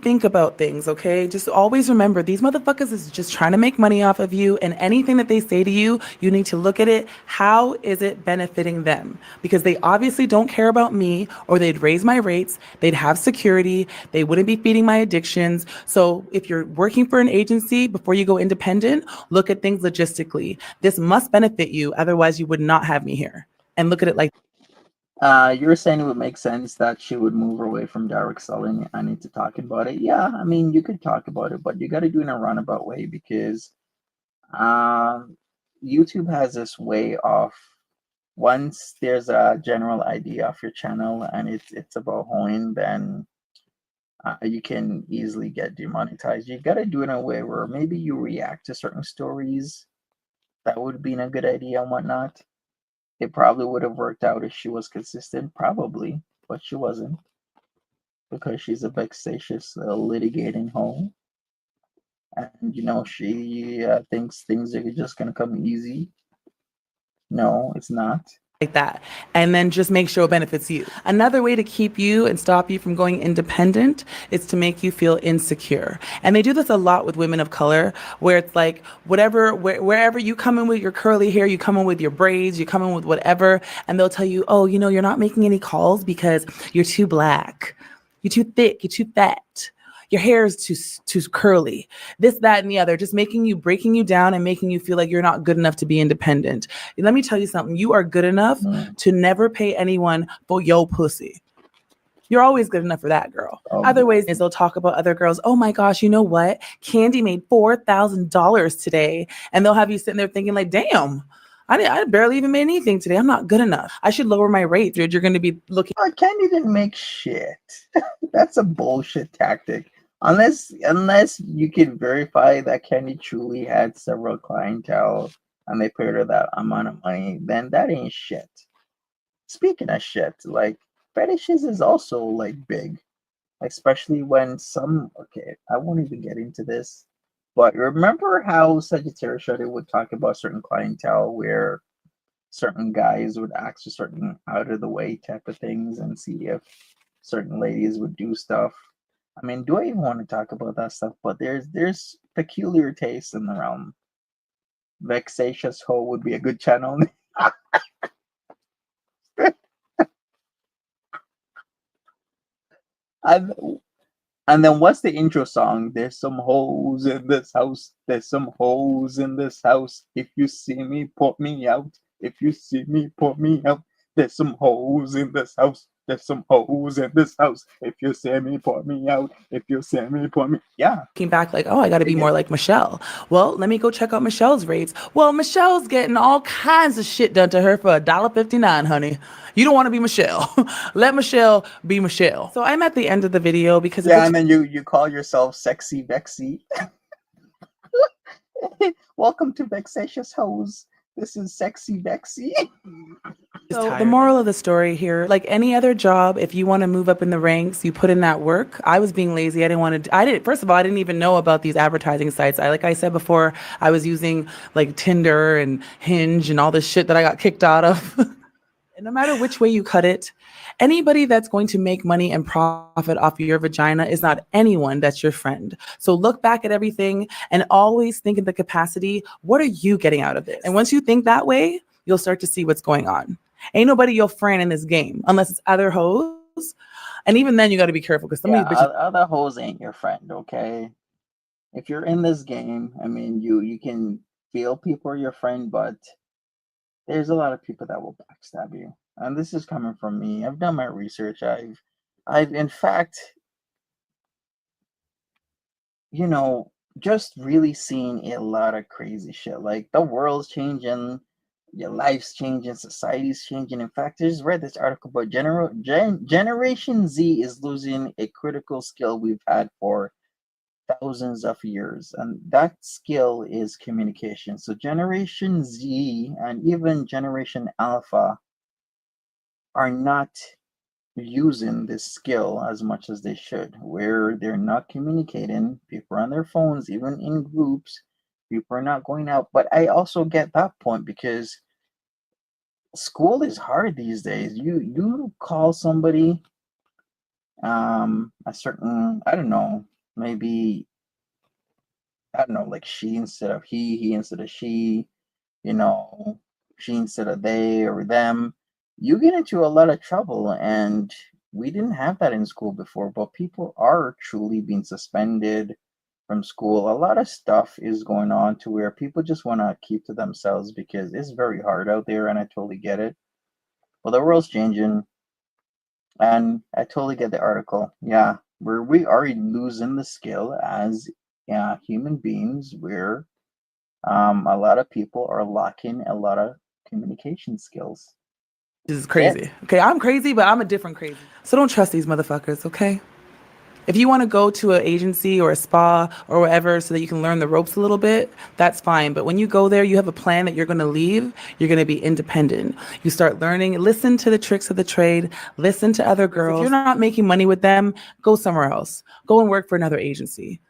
think about things, okay? Just always remember, these motherfuckers is just trying to make money off of you, and anything that they say to you, you need to look at it. How is it benefiting them? Because they obviously don't care about me, or they'd raise my rates, they'd have security, they wouldn't be feeding my addictions. So if you're working for an agency, before you go independent, look at things logistically. This must benefit you, otherwise you would not have me here. And look at it like you're saying it would make sense that she would move away from direct selling and into talking about it. Yeah, I mean, you could talk about it, but you got to do it in a roundabout way, because YouTube has this way of, once there's a general idea of your channel and it's about hoeing, then you can easily get demonetized. You got to do it in a way where maybe you react to certain stories that would be a good idea and whatnot. It probably would have worked out if she was consistent, probably, but she wasn't, because she's a vexatious litigating hoe. And, she thinks things are just going to come easy. No, it's not. like that, and then just make sure it benefits you. Another way to keep you and stop you from going independent is to make you feel insecure. And they do this a lot with women of color, where it's like wherever you come in with your curly hair, you come in with your braids, you come in with whatever, and they'll tell you, oh, you're not making any calls because you're too black, you're too thick, you're too fat, your hair is too curly, this, that, and the other, just breaking you down and making you feel like you're not good enough to be independent. Let me tell you something. You are good enough to never pay anyone for your pussy. You're always good enough for that, girl. Other ways is they'll talk about other girls. Oh my gosh, you know what? Candy made $4,000 today. And they'll have you sitting there thinking like, damn, I barely even made anything today. I'm not good enough. I should lower my rate, dude. You're going to be looking. Candy didn't make shit. That's a bullshit tactic. Unless you can verify that Candy truly had several clientele and they paid her that amount of money, then that ain't shit. Speaking of shit, like fetishes is also like big, especially when I won't even get into this, but remember how Sagittarius Show would talk about certain clientele where certain guys would ask for certain out of the way type of things and see if certain ladies would do stuff. I mean, do I even want to talk about that stuff? But there's peculiar taste in the realm. Vexatious Hoe would be a good channel. And then what's the intro song? There's some hoes in this house. There's some hoes in this house. If you see me, put me out. If you see me, put me out. There's some hoes in this house. There's some hoes in this house. If you see me, put me out. If you see me, put me. Yeah. Came back like, oh, I got to be more like Michelle. Well, let me go check out Michelle's rates. Well, Michelle's getting all kinds of shit done to her for $1.59, honey. You don't want to be Michelle. Let Michelle be Michelle. So I'm at the end of the video because and then you call yourself Sexy Vexy. Welcome to Vexatious Hoes. This is Sexy Vexy. So the moral of the story here, like any other job, if you want to move up in the ranks, you put in that work. I was being lazy. First of all, I didn't even know about these advertising sites. Like I said before, I was using like Tinder and Hinge and all this shit that I got kicked out of. And no matter which way you cut it, anybody that's going to make money and profit off of your vagina is not anyone that's your friend. So look back at everything and always think in the capacity, what are you getting out of this? And once you think that way, you'll start to see what's going on. Ain't nobody your friend in this game unless it's other hoes. And even then, you got to be careful because some of these bitches. Other hoes ain't your friend, okay? If you're in this game, I mean, you can feel people are your friend, but there's a lot of people that will backstab you. And this is coming from me. I've done my research. I've in fact, just really seen a lot of crazy shit. Like the world's changing, your life's changing, society's changing. In fact, I just read this article about Generation Z is losing a critical skill we've had for thousands of years, and that skill is communication. So Generation Z and even Generation Alpha are not using this skill as much as they should, where they're not communicating. People are on their phones, even in groups. People are not going out. But I also get that point because school is hard these days. You call somebody a certain, I don't know, maybe, I don't know, like she instead of he instead of she, she instead of they or them. You get into a lot of trouble, and we didn't have that in school before, but people are truly being suspended from school. A lot of stuff is going on to where people just want to keep to themselves because it's very hard out there, and I totally get it. Well, the world's changing, and I totally get the article. Yeah, we are losing the skill as human beings, where a lot of people are lacking a lot of communication skills. This is crazy. Yeah. Okay, I'm crazy, but I'm a different crazy. So don't trust these motherfuckers, okay? If you want to go to an agency or a spa or whatever so that you can learn the ropes a little bit, that's fine. But when you go there, you have a plan that you're going to leave. You're going to be independent. You start learning. Listen to the tricks of the trade. Listen to other girls. If you're not making money with them, go somewhere else. Go and work for another agency.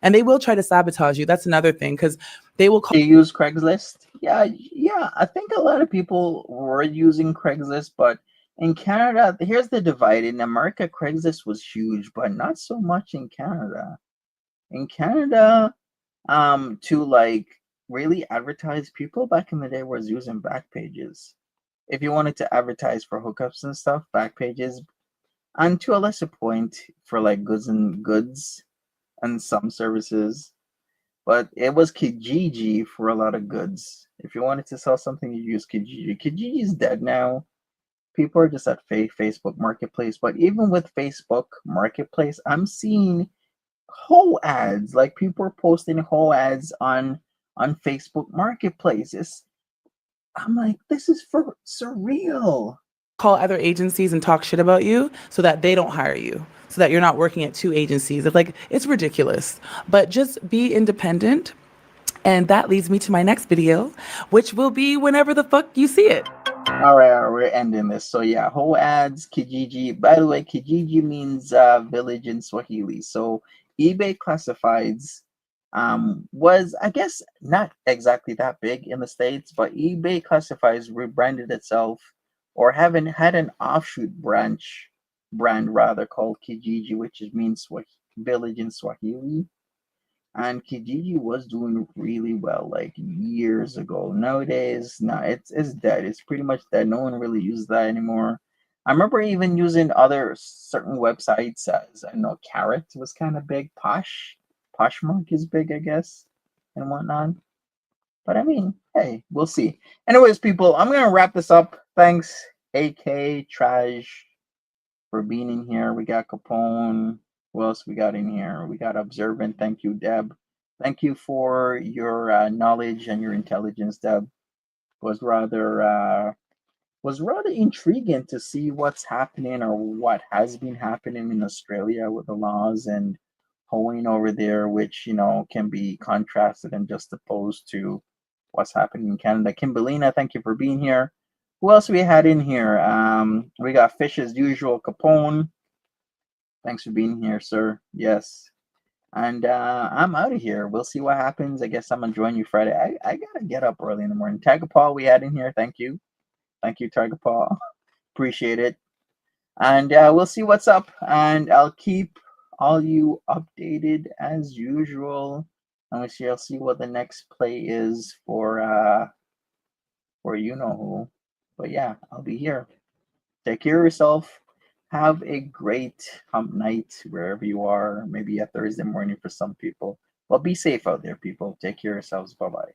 And they will try to sabotage you. That's another thing, because they will call. You use Craigslist? Yeah. I think a lot of people were using Craigslist, but in Canada, here's the divide. In America, Craigslist was huge, but not so much in Canada. In Canada, to like really advertise, people back in the day was using back pages. If you wanted to advertise for hookups and stuff, back pages, and to a lesser point for like goods and some services. But it was Kijiji for a lot of goods. If you wanted to sell something, you use Kijiji. Kijiji is dead now. People are just at Facebook Marketplace. But even with Facebook Marketplace, I'm seeing whole ads. Like people are posting whole ads on Facebook Marketplace. I'm like, this is for surreal. Call other agencies and talk shit about you so that they don't hire you, so that you're not working at two agencies. It's like, it's ridiculous. But just be independent. And that leads me to my next video, which will be whenever the fuck you see it. All right, we're ending this. So yeah, whole ads, Kijiji. By the way, Kijiji means village in Swahili. So eBay Classifieds was, I guess, not exactly that big in the States, but eBay Classifieds rebranded itself, or having had an offshoot brand rather, called Kijiji, which means village in Swahili. And Kijiji was doing really well like years ago. Nowadays, no, it's dead. It's pretty much dead. No one really uses that anymore. I remember even using other certain websites, as I know Carrot was kind of big. Poshmark is big, I guess, and whatnot. But I mean, hey, we'll see. Anyways, people, I'm gonna wrap this up. Thanks, AK Trash, for being in here. We got Capone. Who else we got in here? We got Observant. Thank you, Deb. Thank you for your knowledge and your intelligence, Deb. Was rather intriguing to see what's happening, or what has been happening in Australia with the laws and hoeing over there, which can be contrasted and just opposed to what's happening in Canada. Kimberlina, thank you for being here. Who else we had in here? We got Fish as usual, Capone. Thanks for being here, sir. Yes. And I'm out of here. We'll see what happens. I guess I'm gonna join you Friday. I gotta get up early in the morning. Tiger Paw, we had in here. Thank you, Tiger Paw. Appreciate it. And we'll see what's up. And I'll keep all you updated as usual. And I'll see what the next play is for you know who. But yeah, I'll be here. Take care of yourself. Have a great hump night wherever you are. Maybe a Thursday morning for some people. Well, be safe out there, people. Take care of yourselves. Bye bye.